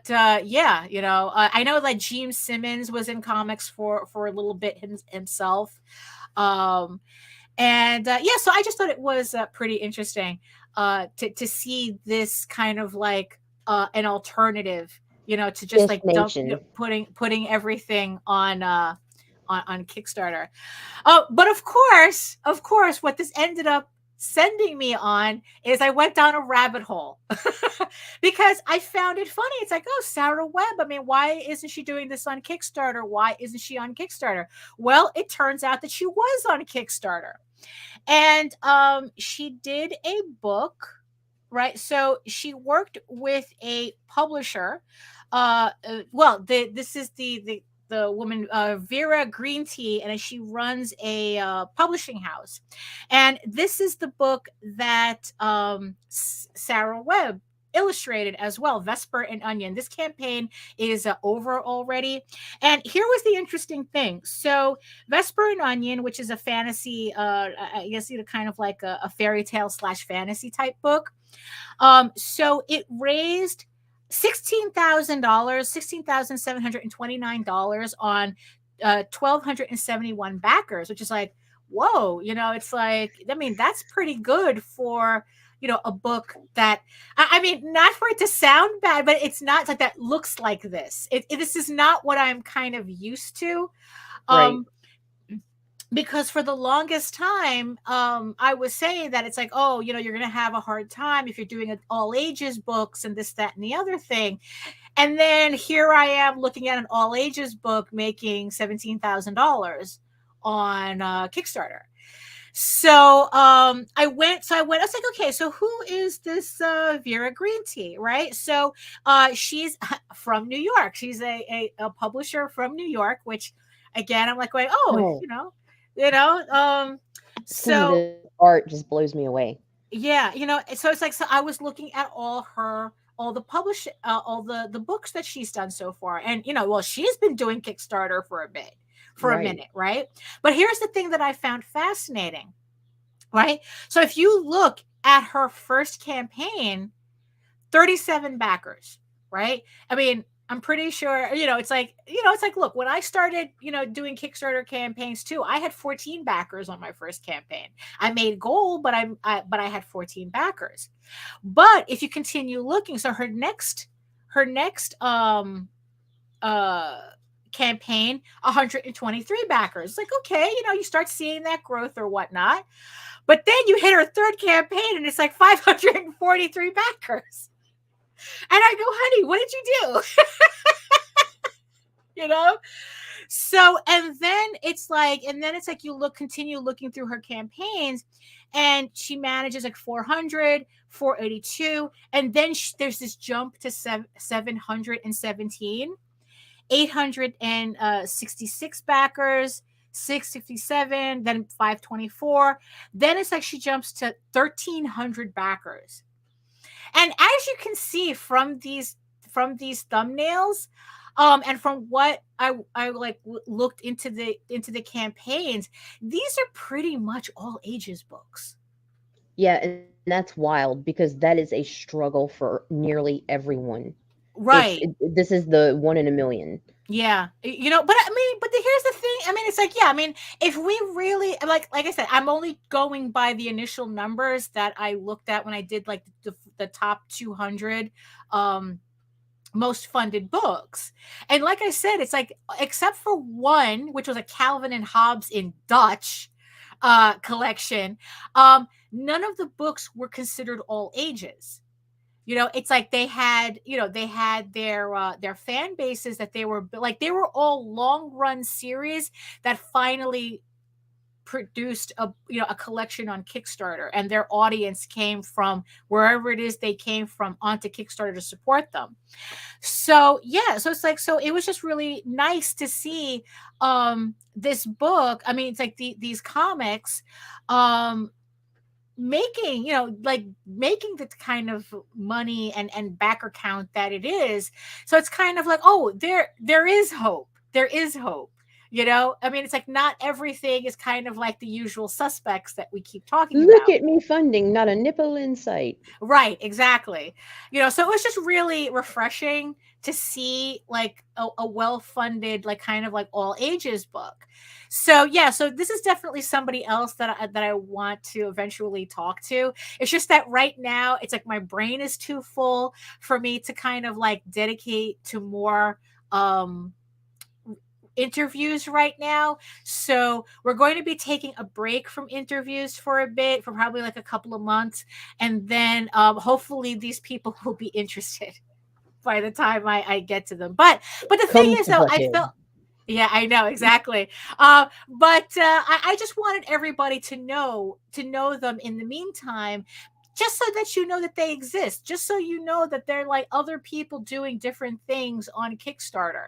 [SPEAKER 2] I know that Gene Simmons was in comics for a little bit himself. So I just thought it was pretty interesting to see this kind of like an alternative, to just like dump, putting everything on on Kickstarter. Oh, but of course, what this ended up sending me on is I went down a rabbit hole because I found it funny. It's like, oh, Sarah Webb. I mean, why isn't she doing this on Kickstarter? Why isn't she on Kickstarter? Well, it turns out that she was on Kickstarter, and she did a book, right? So she worked with a publisher. This is the woman Vera Green Tea, and she runs a publishing house. And this is the book that Sarah Webb illustrated as well, Vesper and Onion. This campaign is over already. And here was the interesting thing. So Vesper and Onion, which is a fantasy, I guess kind of like a fairy tale / fantasy type book. So it raised $16,729 on 1,271 backers, which is like, whoa, it's like, I mean, that's pretty good for, a book that, I mean, not for it to sound bad, but it's not like that looks like this. This is not what I'm kind of used to.
[SPEAKER 1] Right.
[SPEAKER 2] Because for the longest time, I was saying that it's like, oh, you're going to have a hard time if you're doing all ages books and this, that, and the other thing. And then here I am looking at an all ages book making $17,000 on Kickstarter. So I was like, okay, so who is this Vera Green Tea, right? So she's from New York. She's a publisher from New York, which again, I'm like going, oh.
[SPEAKER 1] Some of the art just blows me away.
[SPEAKER 2] Yeah, so it's like, so I was looking at all the books that she's done so far, and she's been doing Kickstarter for a minute, right? But here's the thing that I found fascinating, right? So if you look at her first campaign, 37 backers, right? I mean, I'm pretty sure, it's like, look, when I started, doing Kickstarter campaigns too, I had 14 backers on my first campaign. I made goal, but I had 14 backers. But if you continue looking, so her next campaign, 123 backers. It's like, okay, you start seeing that growth or whatnot. But then you hit her third campaign and it's like 543 backers. And I go, honey, what did you do? So, and then it's like you continue looking through her campaigns, and she manages like 400, 482. And then there's this jump to 717, 866 backers, 657, then 524. Then it's like she jumps to 1,300 backers. And as you can see from these thumbnails, and from what I like looked into the campaigns, these are pretty much all ages books.
[SPEAKER 1] Yeah, and that's wild because that is a struggle for nearly everyone.
[SPEAKER 2] Right.
[SPEAKER 1] This is the 1 in a million.
[SPEAKER 2] Yeah, but here's the thing. I mean, it's like, yeah, I mean, if we really like I said, I'm only going by the initial numbers that I looked at when I did like the top 200 most funded books. And like I said, it's like, except for one, which was a Calvin and Hobbes in Dutch collection, none of the books were considered all ages. It's like they had their fan bases that they were all long run series that finally produced a collection on Kickstarter, and their audience came from wherever it is they came from onto Kickstarter to support them. So yeah, so it's like, so it was just really nice to see this book. I mean, it's like these comics making the kind of money and backer count that it is. So it's kind of like, oh, there is hope. I mean, it's like not everything is kind of like the usual suspects that we keep talking about.
[SPEAKER 1] Look at me funding, not a nipple in sight.
[SPEAKER 2] Right, exactly. So it was just really refreshing to see like a well-funded, like kind of like all ages book. So yeah, so this is definitely somebody else that I want to eventually talk to. It's just that right now it's like my brain is too full for me to kind of like dedicate to more interviews right now. So we're going to be taking a break from interviews for a bit, for probably like a couple of months. And then hopefully these people will be interested by the time I get to them. But the thing is, though, I felt, yeah, I know exactly. But I just wanted everybody to know them in the meantime, just so that you know that they exist, just so you know that they're like other people doing different things on Kickstarter.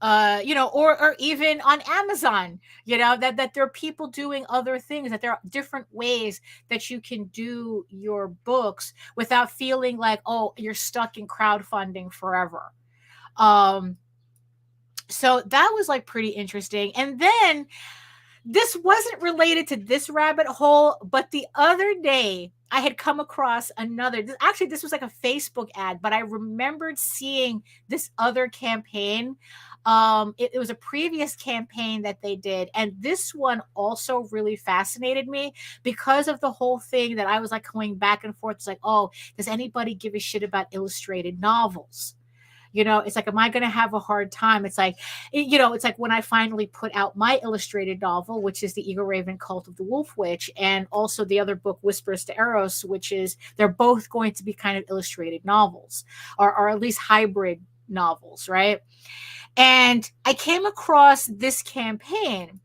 [SPEAKER 2] Or even on Amazon, that there are people doing other things, that there are different ways that you can do your books without feeling like, oh, you're stuck in crowdfunding forever. So that was like pretty interesting. And then this wasn't related to this rabbit hole, but the other day I had come across another. Actually, this was like a Facebook ad, but I remembered seeing this other campaign. It was a previous campaign that they did, and this one also really fascinated me because of the whole thing that I was like going back and forth. It's like, oh, does anybody give a shit about illustrated novels? It's like, am I going to have a hard time? It's like, it's like when I finally put out my illustrated novel, which is the Eagle Raven Cult of the Wolf Witch, and also the other book, Whispers to Eros, which is, they're both going to be kind of illustrated novels, or at least hybrid novels, right? And I came across this campaign.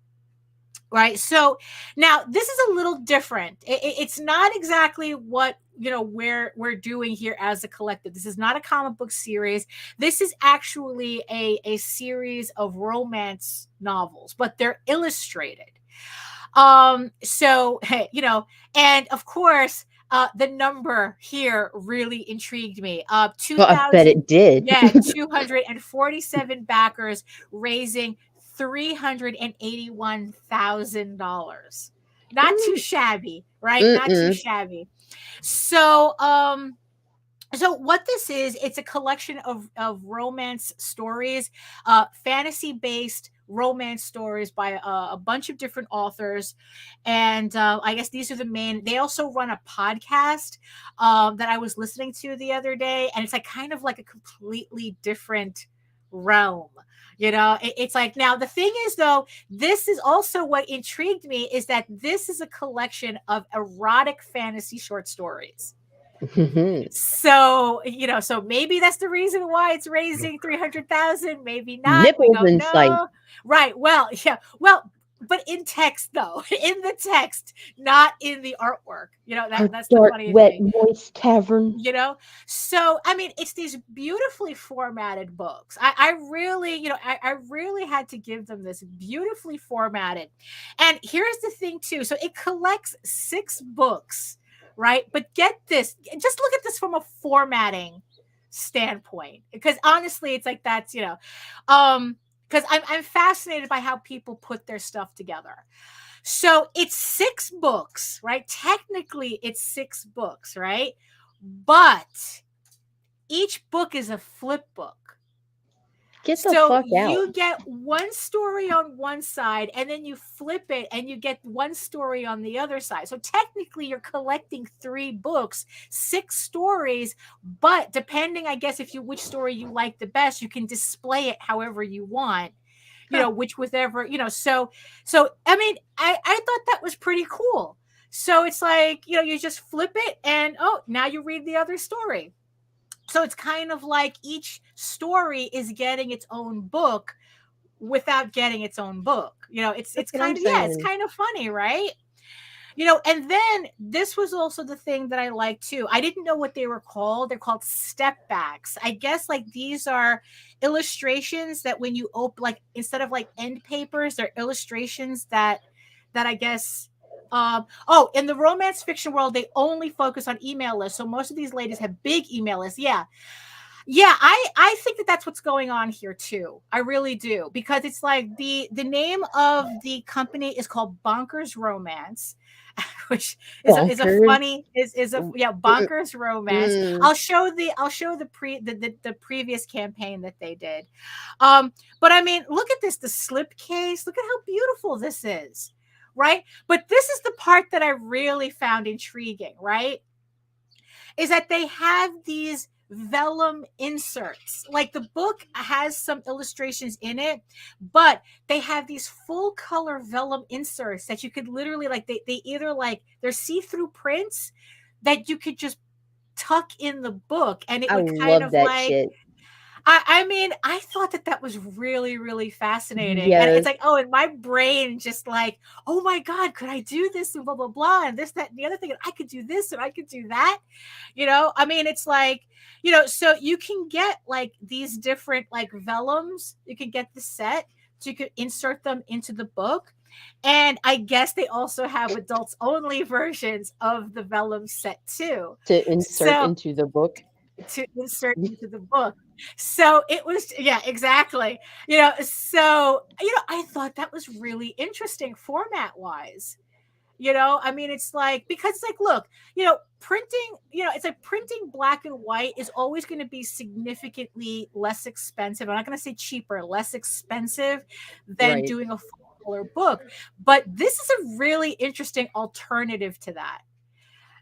[SPEAKER 2] Right. So now this is a little different. It's not exactly what, we're doing here as a collective. This is not a comic book series. This is actually a series of romance novels, but they're illustrated. So, and of course, the number here really intrigued me. 2,000,
[SPEAKER 1] I bet it did.
[SPEAKER 2] Yeah, 247 backers, raising $381,000. Not too shabby, right? Not too shabby. So, so what this is, it's a collection of romance stories, fantasy-based romance stories by a bunch of different authors. And I guess these are the main. They also run a podcast that I was listening to the other day, and it's like kind of like a completely different realm. It's like, now the thing is, though, this is also what intrigued me, is that this is a collection of erotic fantasy short stories. So, so maybe that's the reason why it's raising 300,000, maybe not.
[SPEAKER 1] Nipples in sight.
[SPEAKER 2] Right. Well, yeah. Well, but in text, though, in the text, not in the artwork. That's the
[SPEAKER 1] dark,
[SPEAKER 2] funny
[SPEAKER 1] wet,
[SPEAKER 2] thing.
[SPEAKER 1] moist cavern.
[SPEAKER 2] So I mean, it's these beautifully formatted books. I really, I really had to give them this beautifully formatted. And here's the thing, too. So it collects 6 books, right? But get this, just look at this from a formatting standpoint, because honestly, it's like, that's, because I'm fascinated by how people put their stuff together. So it's 6 books, right? Technically, it's 6 books, right? But each book is a flip book.
[SPEAKER 1] Get the fuck out.
[SPEAKER 2] You get one story on one side, and then you flip it, and you get one story on the other side. So technically, you're collecting 3 books, 6 stories, but depending, I guess, which story you like the best, you can display it however you want. Which whatever, so I mean, I thought that was pretty cool. So it's like, you just flip it, and now you read the other story. So it's kind of like each story is getting its own book without getting its own book. It's kind of, it's kind of funny, right? And then this was also the thing that I like too. I didn't know what they were called. They're called step backs. I guess like these are illustrations that when you open, like instead of like end papers, they're illustrations that I guess. In the romance fiction world, they only focus on email lists. So most of these ladies have big email lists. Yeah. I think that that's what's going on here too. I really do, because it's like the name of the company is called Bonkers Romance, which is a funny Bonkers Romance. I'll show the previous campaign that they did. But I mean, look at this, the slipcase. Look at how beautiful this is. Right. But this is the part that I really found intriguing, right? Is that they have these vellum inserts. Like the book has some illustrations in it, but they have these full color vellum inserts that you could literally like, they either like, they're see-through prints that you could just tuck in the book, and it
[SPEAKER 1] I
[SPEAKER 2] would kind
[SPEAKER 1] love
[SPEAKER 2] of
[SPEAKER 1] that
[SPEAKER 2] like,
[SPEAKER 1] shit.
[SPEAKER 2] I mean, I thought that was really, really fascinating. And
[SPEAKER 1] Yes.
[SPEAKER 2] it's like, oh, and my brain just like, oh my God, could I do this and blah, blah, blah. And this, that, and the other thing. And I could do this and I could do that. I mean, it's like, so you can get like these different like vellums. You can get the set. So you could insert them into the book. And I guess they also have adults only versions of the vellum set too.
[SPEAKER 1] To insert into the book.
[SPEAKER 2] To insert into the book. So it was, yeah, exactly. So, I thought that was really interesting format wise. I mean, it's like, because it's like, look, printing, it's like printing black and white is always going to be significantly less expensive. I'm not going to say cheaper, less expensive than
[SPEAKER 1] Right.
[SPEAKER 2] doing a full color book. But this is a really interesting alternative to that.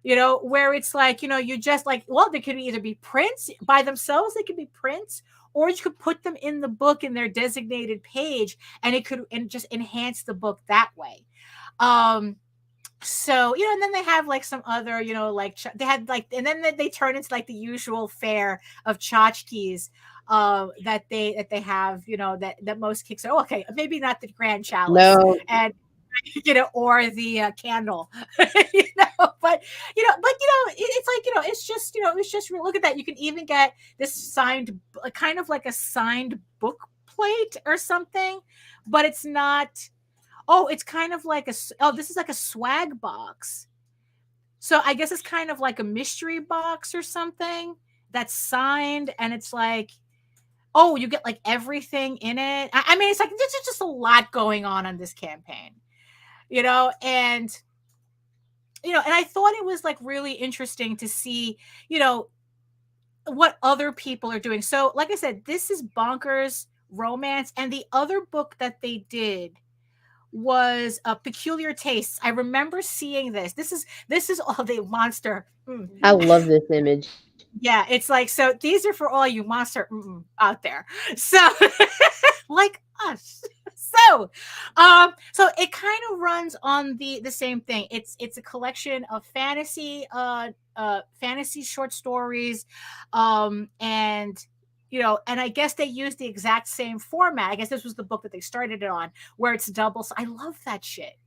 [SPEAKER 2] Where it's like, you just like, well, they could either be prints by themselves, they could be prints, or you could put them in the book in their designated page, and it could just enhance the book that way. So, and then they have like some other, like they had like, and then they turn into like the usual fare of tchotchkes that they have, that most kicks are okay, maybe not the grand chalice.
[SPEAKER 1] No.
[SPEAKER 2] And or the candle, but it's like, it's just look at that. You can even get this signed, kind of like a signed book plate or something, but it's not. Oh, it's kind of like this is like a swag box. So I guess it's kind of like a mystery box or something that's signed, and it's like, oh, you get like everything in it. I mean, it's like, there's just a lot going on this campaign. And I thought it was like really interesting to see, what other people are doing. So, like I said, this is Bonkers Romance, and the other book that they did was Peculiar Tastes. I remember seeing this. This is all the monster.
[SPEAKER 1] I love this image.
[SPEAKER 2] Yeah, it's like, so these are for all you monster out there. So like us. So it kind of runs on the same thing. It's a collection of fantasy short stories, and and I guess they use the exact same format. I guess this was the book that they started it on, where it's double. So I love that shit.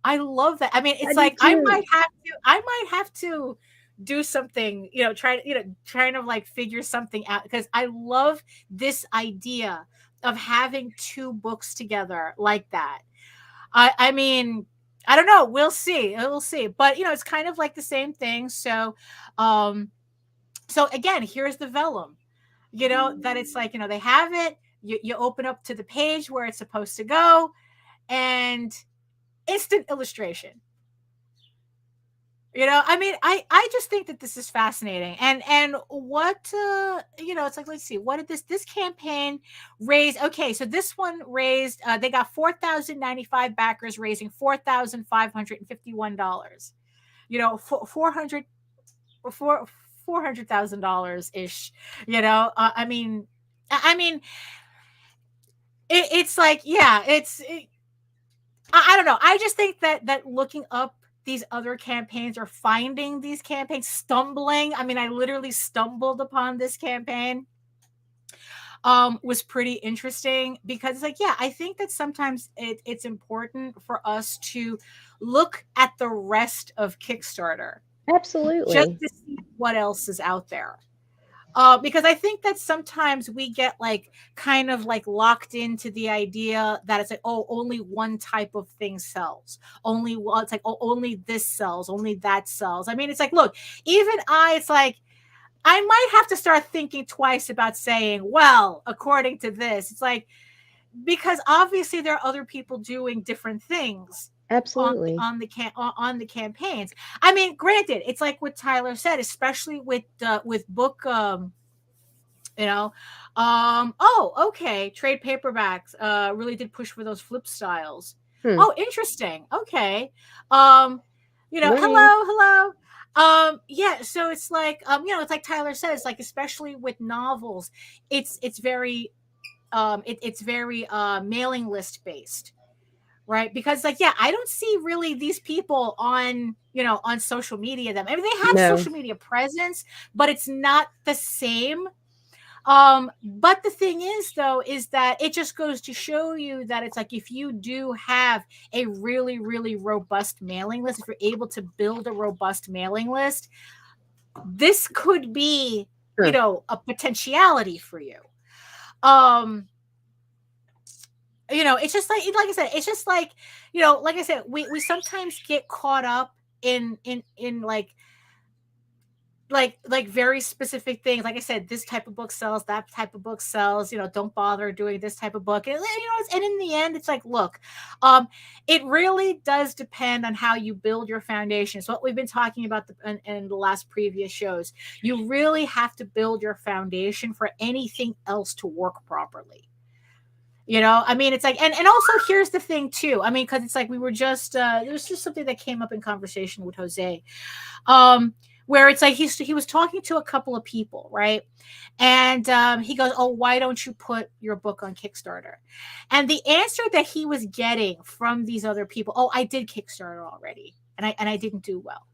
[SPEAKER 2] I love that. I mean, it's like, I might have to do something, trying to like figure something out, because I love this idea of having two books together like that. I mean, I don't know. We'll see. But it's kind of like the same thing. So, so again, here's the vellum. That it's like, they have it. You open up to the page where it's supposed to go, and instant illustration. I mean, I just think that this is fascinating. And what, it's like, let's see, what did this campaign raise? Okay, so this one raised, they got 4,095 backers, raising $4,551. $400,000 ish. I mean, it's like, yeah, I don't know. I just think that looking up these other campaigns, or finding these campaigns, stumbling. I mean, I literally stumbled upon this campaign. Was pretty interesting, because it's like, yeah, I think that sometimes it's important for us to look at the rest of Kickstarter.
[SPEAKER 1] Absolutely.
[SPEAKER 2] Just to see what else is out there. Because I think that sometimes we get like kind of like locked into the idea that it's like, oh, only one type of thing sells. It's like, oh, only this sells, only that sells. I mean, it's like, look, even it's like, I might have to start thinking twice about saying, well, according to this, it's like, because obviously there are other people doing different things.
[SPEAKER 1] Absolutely.
[SPEAKER 2] On the campaigns. I mean, granted, it's like what Tyler said, especially with book, oh, okay, trade paperbacks really did push for those flip styles. Oh, interesting. Okay. Hello. Yeah, so it's like, it's like Tyler says, like, especially with novels, it's very, it's very mailing list based, right? Because, like, yeah, I don't see really these people on, on social media. Them, I mean, they have
[SPEAKER 1] No.
[SPEAKER 2] social media presence, but it's not the same. But the thing is, though, is that it just goes to show you that it's like, if you do have a really, really robust mailing list, if you're able to build a robust mailing list, this could be,
[SPEAKER 1] Sure.
[SPEAKER 2] a potentiality for you. It's just like I said, it's just like, like I said, we sometimes get caught up in like very specific things. Like I said, this type of book sells, that type of book sells, don't bother doing this type of book. And and in the end, it's like, look, it really does depend on how you build your foundation. It's what we've been talking about in the last previous shows. You really have to build your foundation for anything else to work properly. I mean, it's like, and also here's the thing too. I mean, because it's like, we were just there was just something that came up in conversation with Jose, where it's like he was talking to a couple of people, right? And he goes, "Oh, why don't you put your book on Kickstarter?" And the answer that he was getting from these other people, "Oh, I did Kickstarter already, and I didn't do well."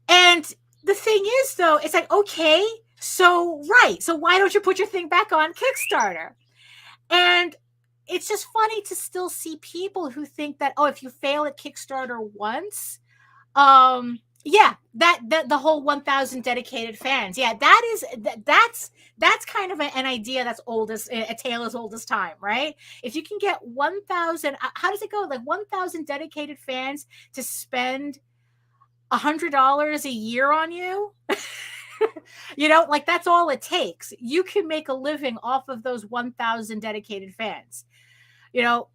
[SPEAKER 2] And the thing is, though, it's like, okay, so why don't you put your thing back on Kickstarter? And it's just funny to still see people who think that, oh, if you fail at Kickstarter once, yeah, that the whole 1,000 dedicated fans, yeah, that's kind of an idea that's old as a tale as old as time, right? If you can get 1,000, how does it go? Like 1,000 dedicated fans to spend $100 a year on you. Like, that's all it takes. You can make a living off of those 1,000 dedicated fans. If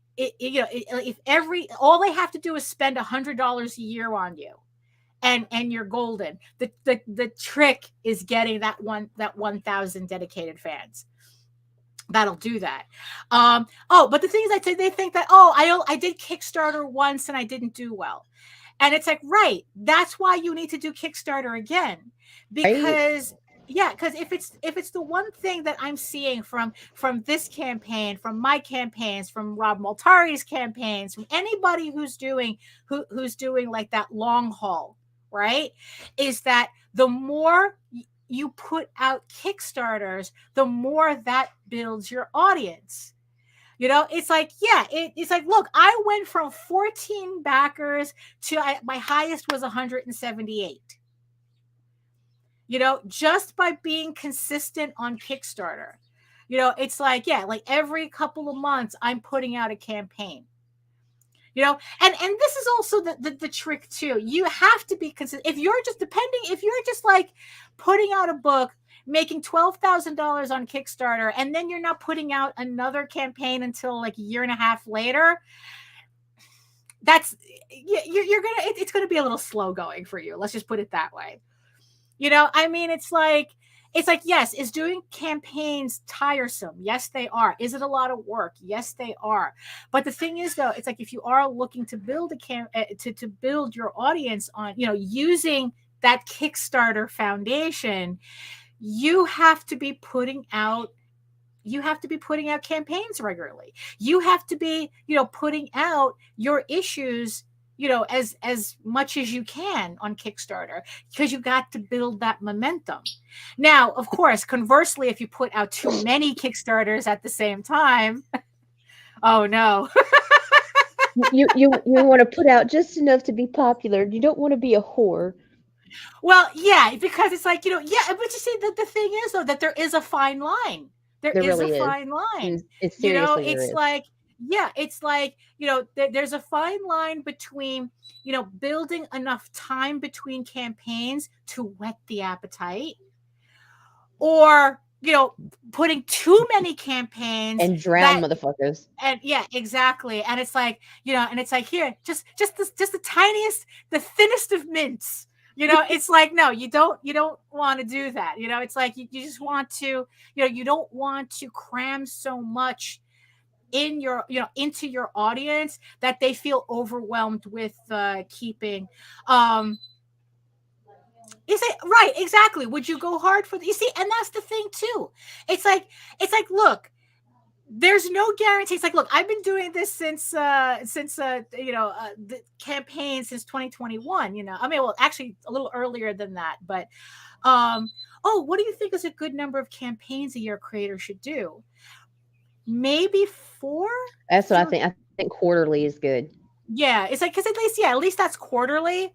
[SPEAKER 2] all they have to do is spend $100 a year on you, and you're golden. The trick is getting that 1,000 dedicated fans. That'll do that. But the thing is, they think that, I did Kickstarter once and I didn't do well. And it's like, right, that's why you need to do Kickstarter again. Because because if it's the one thing that I'm seeing from this campaign, from my campaigns, from Rob Multari's campaigns, from anybody who's doing like that long haul, right, is that the more you put out Kickstarters, the more that builds your audience. It's like, yeah, it's like, look, I went from 14 backers to my highest was 178. Just by being consistent on Kickstarter. It's like, yeah, like every couple of months I'm putting out a campaign. And this is also the trick too. You have to be consistent. If you're just like putting out a book, making $12,000 on Kickstarter, and then you're not putting out another campaign until like a year and a half later, it's gonna be a little slow going for you. Let's just put it that way. I mean, it's like, yes, is doing campaigns tiresome? Yes, they are. Is it a lot of work? Yes, they are. But the thing is, though, it's like, if you are looking to build to build your audience on, using that Kickstarter foundation, you have to be putting out campaigns regularly. You have to be, putting out your issues, as much as you can on Kickstarter, because you got to build that momentum. Now, of course, conversely, if you put out too many Kickstarters at the same time, oh no.
[SPEAKER 1] You want to put out just enough to be popular. You don't want to be a whore.
[SPEAKER 2] Well, yeah, because it's like, yeah, but you see, the thing is, though, that there is a fine line. There is
[SPEAKER 1] really
[SPEAKER 2] a fine line.
[SPEAKER 1] It's seriously
[SPEAKER 2] it's like, yeah, it's like, there's a fine line between, building enough time between campaigns to whet the appetite, or, putting too many campaigns
[SPEAKER 1] and drown motherfuckers.
[SPEAKER 2] And yeah, exactly. And it's like, and it's like, here, just the tiniest, the thinnest of mints. It's like, no, you don't want to do that. It's like, you just want to, you don't want to cram so much in your, into your audience that they feel overwhelmed with keeping Is it right? Exactly. Would you go hard for the, you see? And that's the thing too. It's like, look, there's no guarantee. It's like, look, I've been doing this since the campaign since 2021. I mean, well, actually a little earlier than that. But oh, what do you think is a good number of campaigns a year creator should do? Maybe 4.
[SPEAKER 1] That's what I think. I think quarterly is good.
[SPEAKER 2] Yeah, it's like, because at least that's quarterly.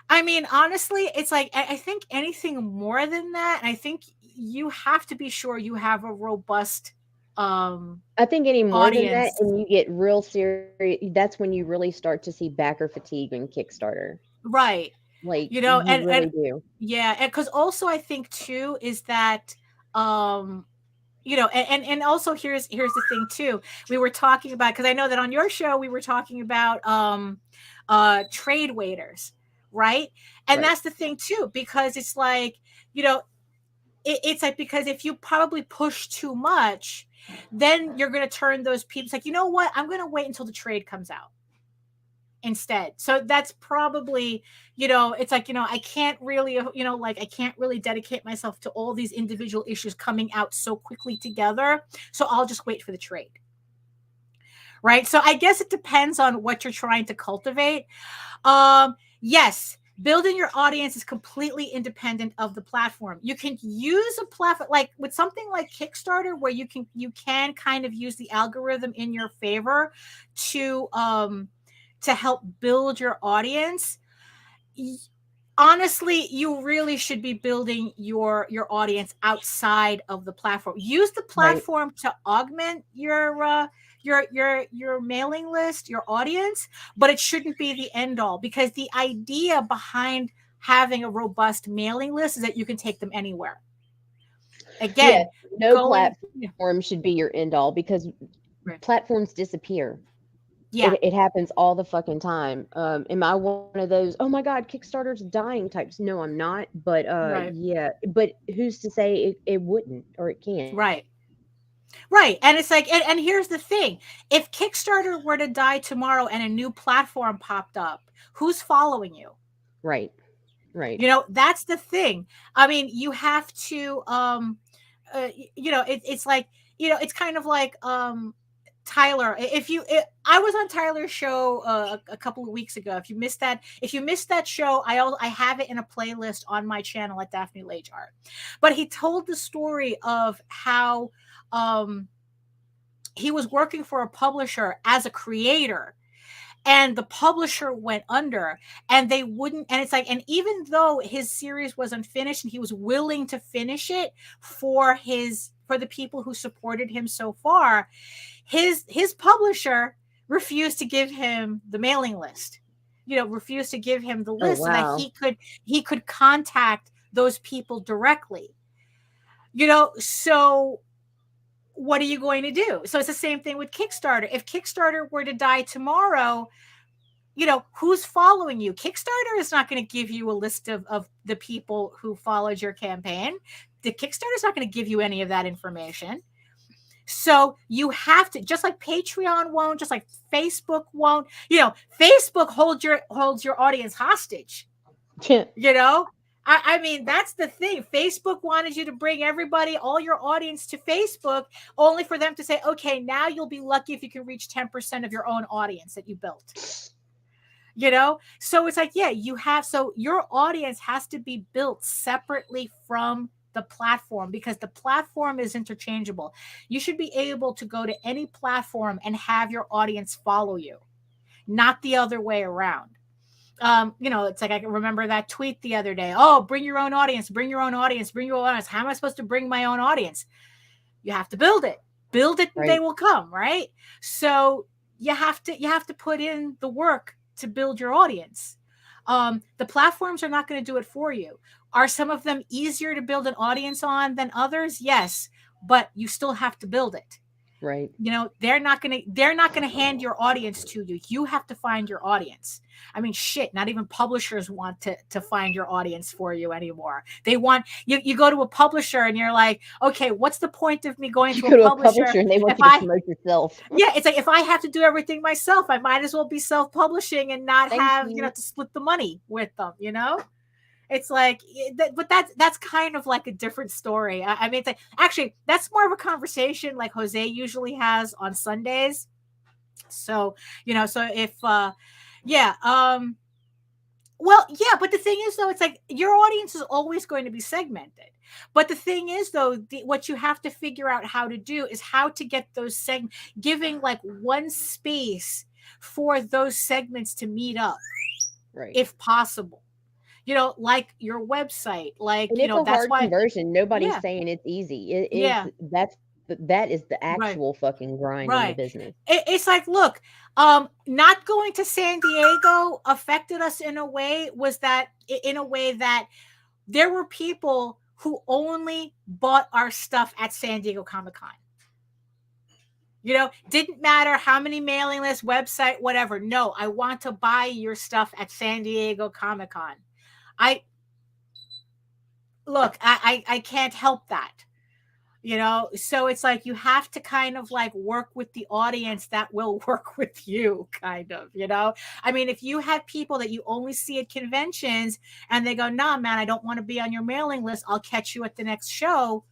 [SPEAKER 2] I mean, honestly, it's like I think anything more than that, I think you have to be sure you have a robust
[SPEAKER 1] I think any more than that,
[SPEAKER 2] audience.
[SPEAKER 1] and you get real serious, that's when you really start to see backer fatigue in Kickstarter.
[SPEAKER 2] Right.
[SPEAKER 1] Like,
[SPEAKER 2] You know,
[SPEAKER 1] you really
[SPEAKER 2] and
[SPEAKER 1] do.
[SPEAKER 2] yeah, and because also I think too is that and also here's the thing too. We were talking about, because I know that on your show we were talking about trade waiters, right? And
[SPEAKER 1] Right.
[SPEAKER 2] that's the thing too, because it's like, it's like, because if you probably push too much, then you're going to turn those people, it's like, you know what, I'm going to wait until the trade comes out instead. So that's probably, it's like, I can't really, like, I can't really dedicate myself to all these individual issues coming out so quickly together. So I'll just wait for the trade. Right. So I guess it depends on what you're trying to cultivate. Yes, building your audience is completely independent of the platform. You can use a platform like with something like Kickstarter, where you can kind of use the algorithm in your favor to help build your audience. Honestly, you really should be building your audience outside of the platform. Use the platform to augment your mailing list, your audience, but it shouldn't be the end all, because the idea behind having a robust mailing list is that you can take them anywhere. Again,
[SPEAKER 1] no platform should be your end all, because platforms disappear.
[SPEAKER 2] Yeah.
[SPEAKER 1] It happens all the fucking time. Am I one of those, oh my God, Kickstarter's dying types? No, I'm not. But yeah, but who's to say it wouldn't, or it can't?
[SPEAKER 2] Right. And it's like, and here's the thing. If Kickstarter were to die tomorrow and a new platform popped up, who's following you?
[SPEAKER 1] Right.
[SPEAKER 2] That's the thing. I mean, you have to, it's like, it's kind of like, Tyler, I was on Tyler's show a couple of weeks ago. If you missed that show, I have it in a playlist on my channel at Daphne Lage Art. But he told the story of how he was working for a publisher as a creator, and the publisher went under, and they wouldn't, and it's like, and even though his series was unfinished and he was willing to finish it for the people who supported him so far, his publisher refused to give him the mailing list, refused to give him the list, so that he could contact those people directly. So what are you going to do? So it's the same thing with Kickstarter. If Kickstarter were to die tomorrow, who's following you? Kickstarter is not going to give you a list of the people who followed your campaign. The Kickstarter is not going to give you any of that information. So you have to, just like Patreon won't, just like Facebook won't, Facebook holds your audience hostage. I mean, that's the thing. Facebook wanted you to bring all your audience to Facebook, only for them to say, okay, now you'll be lucky if you can reach 10% of your own audience that you built. So it's like, yeah, so your audience has to be built separately from the platform, because the platform is interchangeable. You should be able to go to any platform and have your audience follow you, not the other way around. It's like, I can remember that tweet the other day. Oh, bring your own audience, bring your own audience, bring your own audience. How am I supposed to bring my own audience? You have to build it, and they will come, right? So you have to put in the work to build your audience. The platforms are not going to do it for you. Are some of them easier to build an audience on than others? Yes, but you still have to build it.
[SPEAKER 1] Right.
[SPEAKER 2] They're not gonna hand your audience to you. You have to find your audience. I mean, shit, not even publishers want to find your audience for you anymore. They want you go to a publisher and you're like, okay, what's the point of me going to a publisher
[SPEAKER 1] and they want you to promote yourself?
[SPEAKER 2] Yeah, it's like, if I have to do everything myself, I might as well be self-publishing and not have to split the money with them, It's like, but that's kind of like a different story. I mean, it's like, actually, that's more of a conversation like Jose usually has on Sundays. So, so if, yeah, well, yeah, but the thing is, though, it's like your audience is always going to be segmented. But the thing is, though, what you have to figure out how to do is how to get those giving like one space for those segments to meet up,
[SPEAKER 1] Right.
[SPEAKER 2] if possible. Like your website, like,
[SPEAKER 1] And it's a
[SPEAKER 2] that's
[SPEAKER 1] hard
[SPEAKER 2] why,
[SPEAKER 1] conversion. Nobody's
[SPEAKER 2] yeah,
[SPEAKER 1] saying it's easy. It
[SPEAKER 2] yeah,
[SPEAKER 1] is that is the
[SPEAKER 2] right.
[SPEAKER 1] actual fucking grind in the
[SPEAKER 2] Right.
[SPEAKER 1] business.
[SPEAKER 2] It's like, look, not going to San Diego affected us in a way that there were people who only bought our stuff at San Diego Comic-Con. Didn't matter how many mailing lists, website, whatever. No, I want to buy your stuff at San Diego Comic-Con. I can't help that. So it's like you have to kind of like work with the audience that will work with you, kind of. I mean, if you have people that you only see at conventions and they go, nah, man, I don't want to be on your mailing list, I'll catch you at the next show,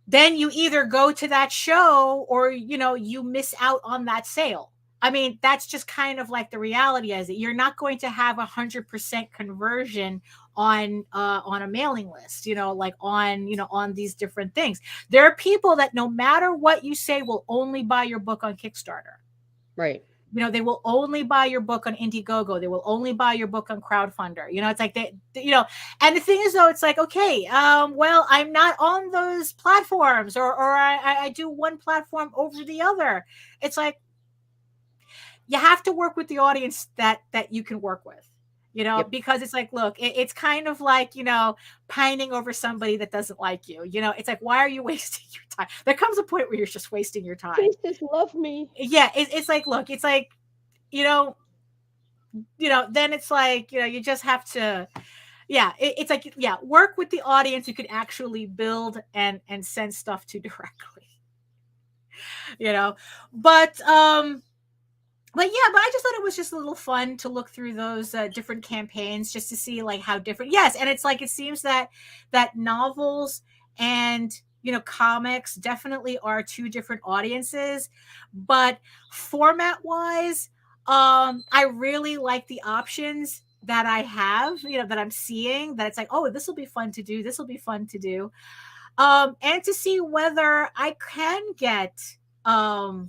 [SPEAKER 2] then you either go to that show or you miss out on that sale. I mean, that's just kind of like the reality is that you're not going to have 100% conversion on a mailing list, like on these different things. There are people that no matter what you say will only buy your book on Kickstarter.
[SPEAKER 1] Right.
[SPEAKER 2] They will only buy your book on Indiegogo. They will only buy your book on Crowdfunder. It's like and the thing is, though, it's like, okay, well, I'm not on those platforms, or I do one platform over the other. It's like, you have to work with the audience that you can work with,
[SPEAKER 1] Yep.
[SPEAKER 2] because it's like, look, it's kind of like, pining over somebody that doesn't like you. It's like, why are you wasting your time? There comes a point where you're just wasting your time.
[SPEAKER 1] Please just love me.
[SPEAKER 2] Yeah, it's like, look, it's like, then it's like, you just have to, yeah, it's like, yeah, work with the audience you could actually build and send stuff to directly, but I just thought it was just a little fun to look through those different campaigns just to see like how different. Yes, and it's like, it seems that novels and comics definitely are two different audiences, but format wise, I really like the options that I have, that I'm seeing, that it's like, oh, this will be fun to do. This will be fun to do. And to see whether I can get a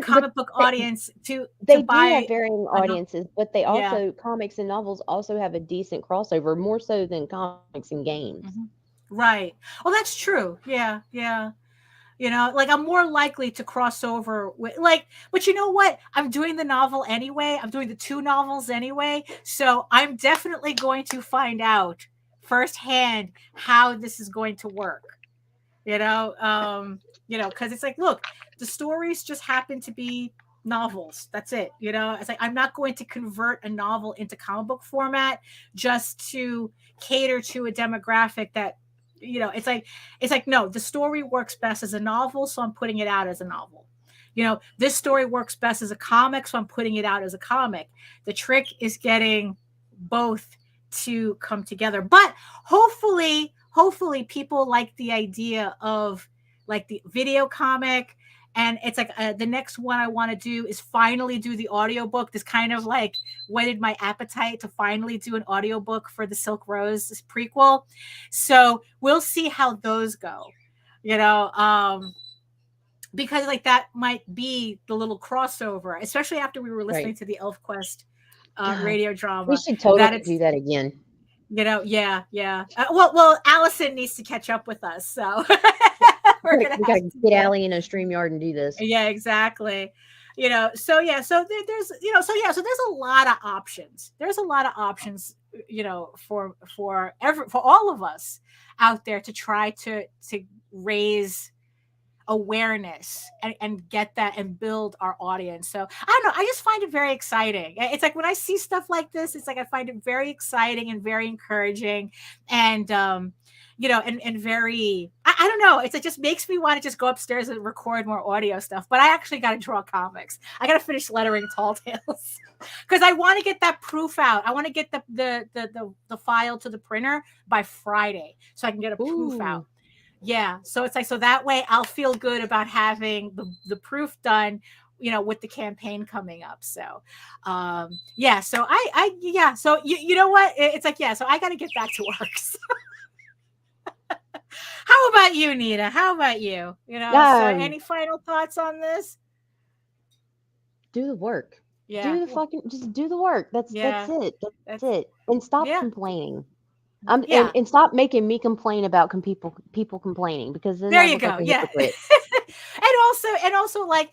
[SPEAKER 2] comic book audience to
[SPEAKER 1] they
[SPEAKER 2] buy.
[SPEAKER 1] do have varying audiences, but they
[SPEAKER 2] Yeah.
[SPEAKER 1] also, comics and novels also have a decent crossover, more so than comics and games.
[SPEAKER 2] Mm-hmm. Right. Well, that's true. Yeah. Yeah. Like, I'm more likely to cross over with, like, but you know what? I'm doing the novel anyway. I'm doing the 2 novels anyway. So I'm definitely going to find out firsthand how this is going to work. Because it's like, look, the stories just happen to be novels. That's it. It's like, I'm not going to convert a novel into comic book format just to cater to a demographic that, it's like, no, the story works best as a novel, so I'm putting it out as a novel. This story works best as a comic, so I'm putting it out as a comic. The trick is getting both to come together. But hopefully people like the idea of like the video comic. And it's like, the next one I want to do is finally do the audiobook. This kind of like whetted my appetite to finally do an audiobook for the Silk Rose prequel. So we'll see how those go, because like that might be the little crossover, especially after we were listening to the ElfQuest radio drama.
[SPEAKER 1] We should totally do that again.
[SPEAKER 2] Yeah. Well, Allison needs to catch up with us, so
[SPEAKER 1] we gotta get Allie in a StreamYard and do this.
[SPEAKER 2] Yeah, exactly. So there's a lot of options. There's a lot of options, for all of us out there to try to raise awareness and get that and build our audience. So I don't know, I just find it very exciting. It's like when I see stuff like this, it's like I find it very exciting and very encouraging. And and very, I don't know. It just makes me want to just go upstairs and record more audio stuff. But I actually got to draw comics. I got to finish lettering Tall Tales because I want to get that proof out. I want to get the file to the printer by Friday so I can get a proof out. Yeah. So it's like, so that way I'll feel good about having the proof done, with the campaign coming up. So, yeah. So yeah. So you know what? It's like, yeah. So I got to get back to work. So. How about you, Nita? How about you? So any final thoughts on this?
[SPEAKER 1] Do the work.
[SPEAKER 2] Yeah.
[SPEAKER 1] Just do the work. That's it. That's it. And stop complaining. And stop making me complain about people complaining, because then
[SPEAKER 2] there
[SPEAKER 1] I
[SPEAKER 2] you
[SPEAKER 1] look
[SPEAKER 2] go.
[SPEAKER 1] like a
[SPEAKER 2] Yeah.
[SPEAKER 1] hypocrite.
[SPEAKER 2] and also like,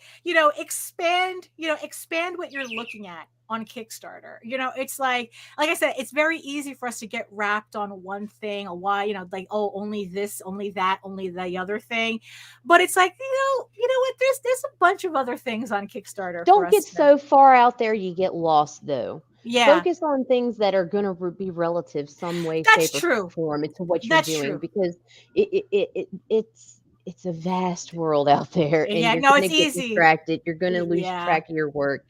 [SPEAKER 2] expand what you're looking at on Kickstarter. It's like I said, it's very easy for us to get wrapped on one thing, or why, like, oh, only this, only that, only the other thing. But it's like, you know what, there's a bunch of other things on Kickstarter.
[SPEAKER 1] Don't get so far out there you get lost, though.
[SPEAKER 2] Yeah.
[SPEAKER 1] Focus on things that are going to be relative some way, shape, or form into what you're doing, because it's a vast world out there, and you're going to get distracted. You're going to lose track of your work.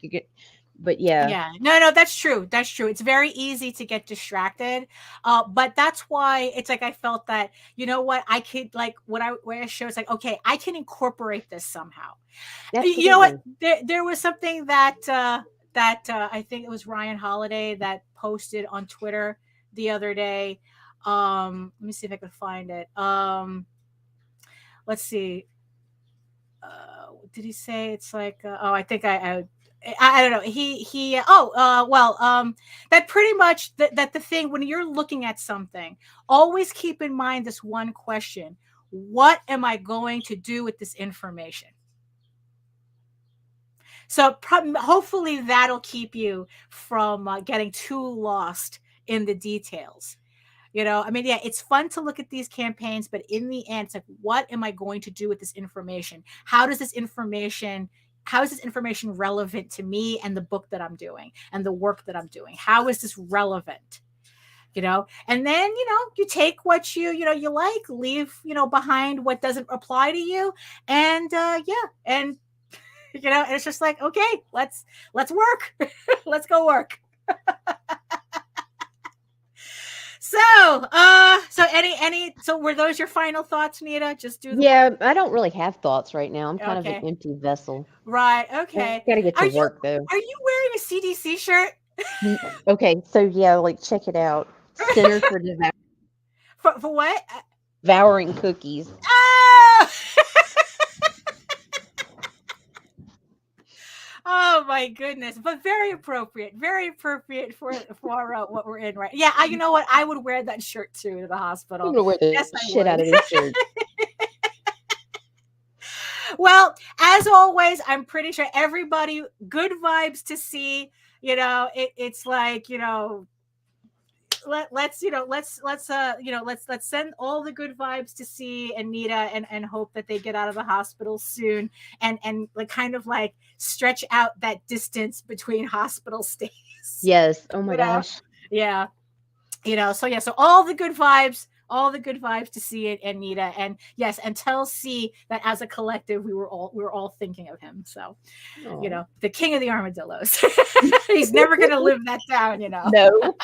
[SPEAKER 1] But
[SPEAKER 2] yeah, no, that's true. That's true. It's very easy to get distracted. But that's why it's like, I felt that, what I could, like, what I showed, it's like, okay, I can incorporate this somehow.
[SPEAKER 1] Absolutely.
[SPEAKER 2] You know what? There was something that I think it was Ryan Holiday that posted on Twitter the other day. Let me see if I can find it. Let's see. Did he say it's like? I think I don't know. That pretty much that the thing, when you're looking at something, always keep in mind this one question: what am I going to do with this information? So hopefully that'll keep you from getting too lost in the details. It's fun to look at these campaigns, but in the end, it's like, what am I going to do with this information? How is this information relevant to me and the book that I'm doing and the work that I'm doing? How is this relevant? And then, you take what you like, leave, behind what doesn't apply to you. And, and it's just like, okay, let's work. Let's go work. So were those your final thoughts, Nita? Just do
[SPEAKER 1] I don't really have thoughts right now. I'm kind of an empty vessel.
[SPEAKER 2] Right. Okay.
[SPEAKER 1] I gotta get to work, though.
[SPEAKER 2] Are you wearing a CDC shirt?
[SPEAKER 1] Okay, so like, check it out. Center for Devouring.
[SPEAKER 2] For what?
[SPEAKER 1] Devouring cookies.
[SPEAKER 2] Oh! Oh my goodness! But very appropriate for what we're in, right? Yeah, you know what? I would wear that shirt too to the hospital.
[SPEAKER 1] I'm gonna wear the shit out of this shirt.
[SPEAKER 2] Well, as always, I'm pretty sure everybody, good vibes to see. It's like, let's send all the good vibes to see Nita and hope that they get out of the hospital soon, and like, kind of like stretch out that distance between hospital stays.
[SPEAKER 1] Yes. Oh my gosh.
[SPEAKER 2] Yeah. So all the good vibes to see it, and Nita, and yes, and tell C that as a collective we were all thinking of him. So, the king of the armadillos. He's never gonna live that down,
[SPEAKER 1] No.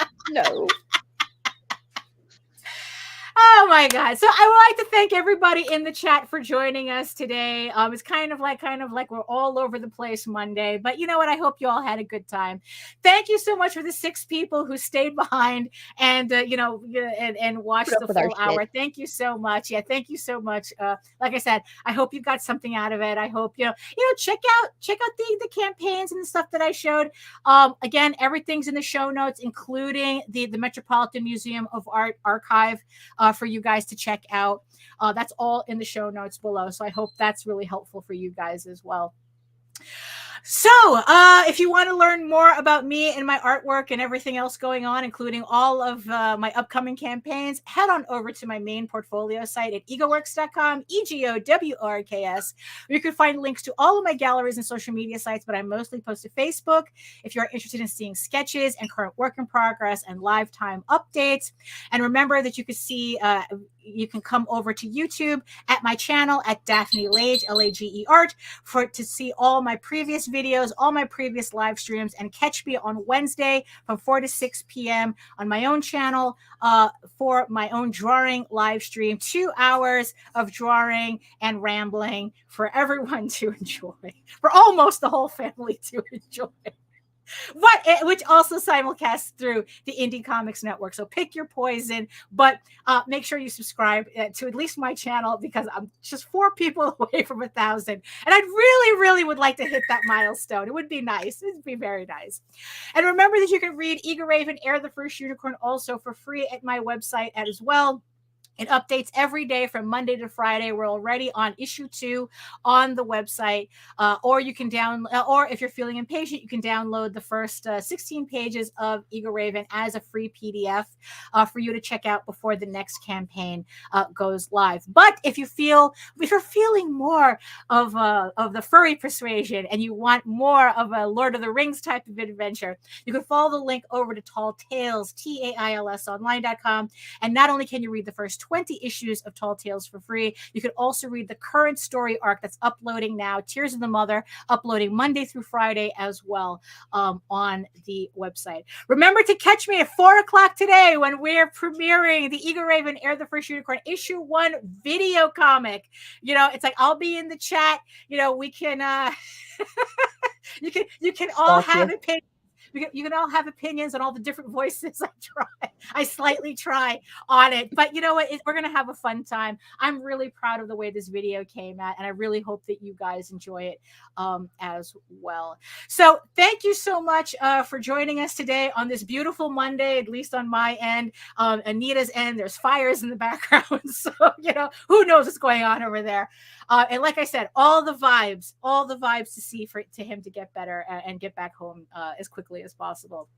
[SPEAKER 2] Oh my God. So I would like to thank everybody in the chat for joining us today. It's kind of like we're all over the place Monday, but you know what? I hope you all had a good time. Thank you so much for the 6 people who stayed behind and, and watched the full hour. Thank you so much. Yeah. Thank you so much. Like I said, I hope you got something out of it. I hope, check out the campaigns and the stuff that I showed. Again, everything's in the show notes, including the Metropolitan Museum of Art archive, for you guys to check out. That's all in the show notes below. So I hope that's really helpful for you guys as well. So if you want to learn more about me and my artwork and everything else going on, including all of my upcoming campaigns, head on over to my main portfolio site at egoworks.com, EGOWORKS, where you can find links to all of my galleries and social media sites, but I mostly post to Facebook if you're interested in seeing sketches and current work in progress and live time updates. And remember that you can see you can come over to YouTube at my channel at Daphne Lage, Lage Art, to see all my previous videos, all my previous live streams, and catch me on Wednesday from 4 to 6 p.m. on my own channel for my own drawing live stream. 2 hours of drawing and rambling for everyone to enjoy, for almost the whole family to enjoy. Which also simulcasts through the Indie Comics Network. So pick your poison, but make sure you subscribe to at least my channel, because I'm just 4 people away from 1,000. And I really, really would like to hit that milestone. It would be nice. It would be very nice. And remember that you can read Eager Raven, Air the First Unicorn also for free at my website as well. It updates every day from Monday to Friday. We're already on issue 2 on the website, or you can or if you're feeling impatient, you can download the first 16 pages of Eager Raven as a free PDF for you to check out before the next campaign goes live. But if you're feeling more of the furry persuasion and you want more of a Lord of the Rings type of adventure, you can follow the link over to Tall Tales, TAILSonline.com, and not only can you read the first 20 issues of Tall Tales for free, you could also read the current story arc that's uploading now, Tears of the Mother, uploading Monday through Friday as well on the website. Remember to catch me at 4 o'clock today when we're premiering the Eager Raven, Air the First Unicorn issue 1 video comic. You know, it's like I'll be in the chat. You know, we can you can all have opinions. You can all have opinions on all the different voices I slightly try on it. But you know what? We're going to have a fun time. I'm really proud of the way this video came out, and I really hope that you guys enjoy it as well. So thank you so much for joining us today on this beautiful Monday, at least on my end. Anita's end, there's fires in the background. So, you know, who knows what's going on over there. And like I said, all the vibes to see to him to get better and get back home as quickly as possible.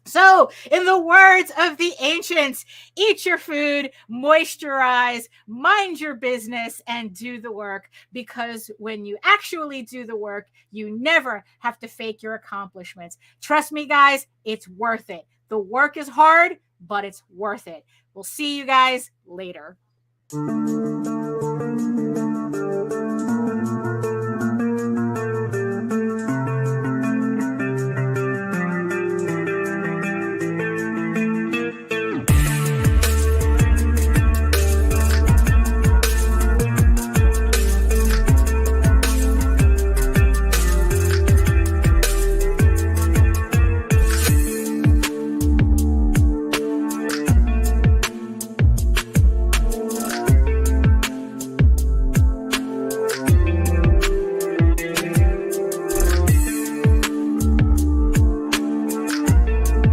[SPEAKER 2] So, in the words of the ancients, eat your food, moisturize, mind your business, and do the work. Because when you actually do the work, you never have to fake your accomplishments. Trust me, guys, it's worth it. The work is hard, but it's worth it. We'll see you guys later.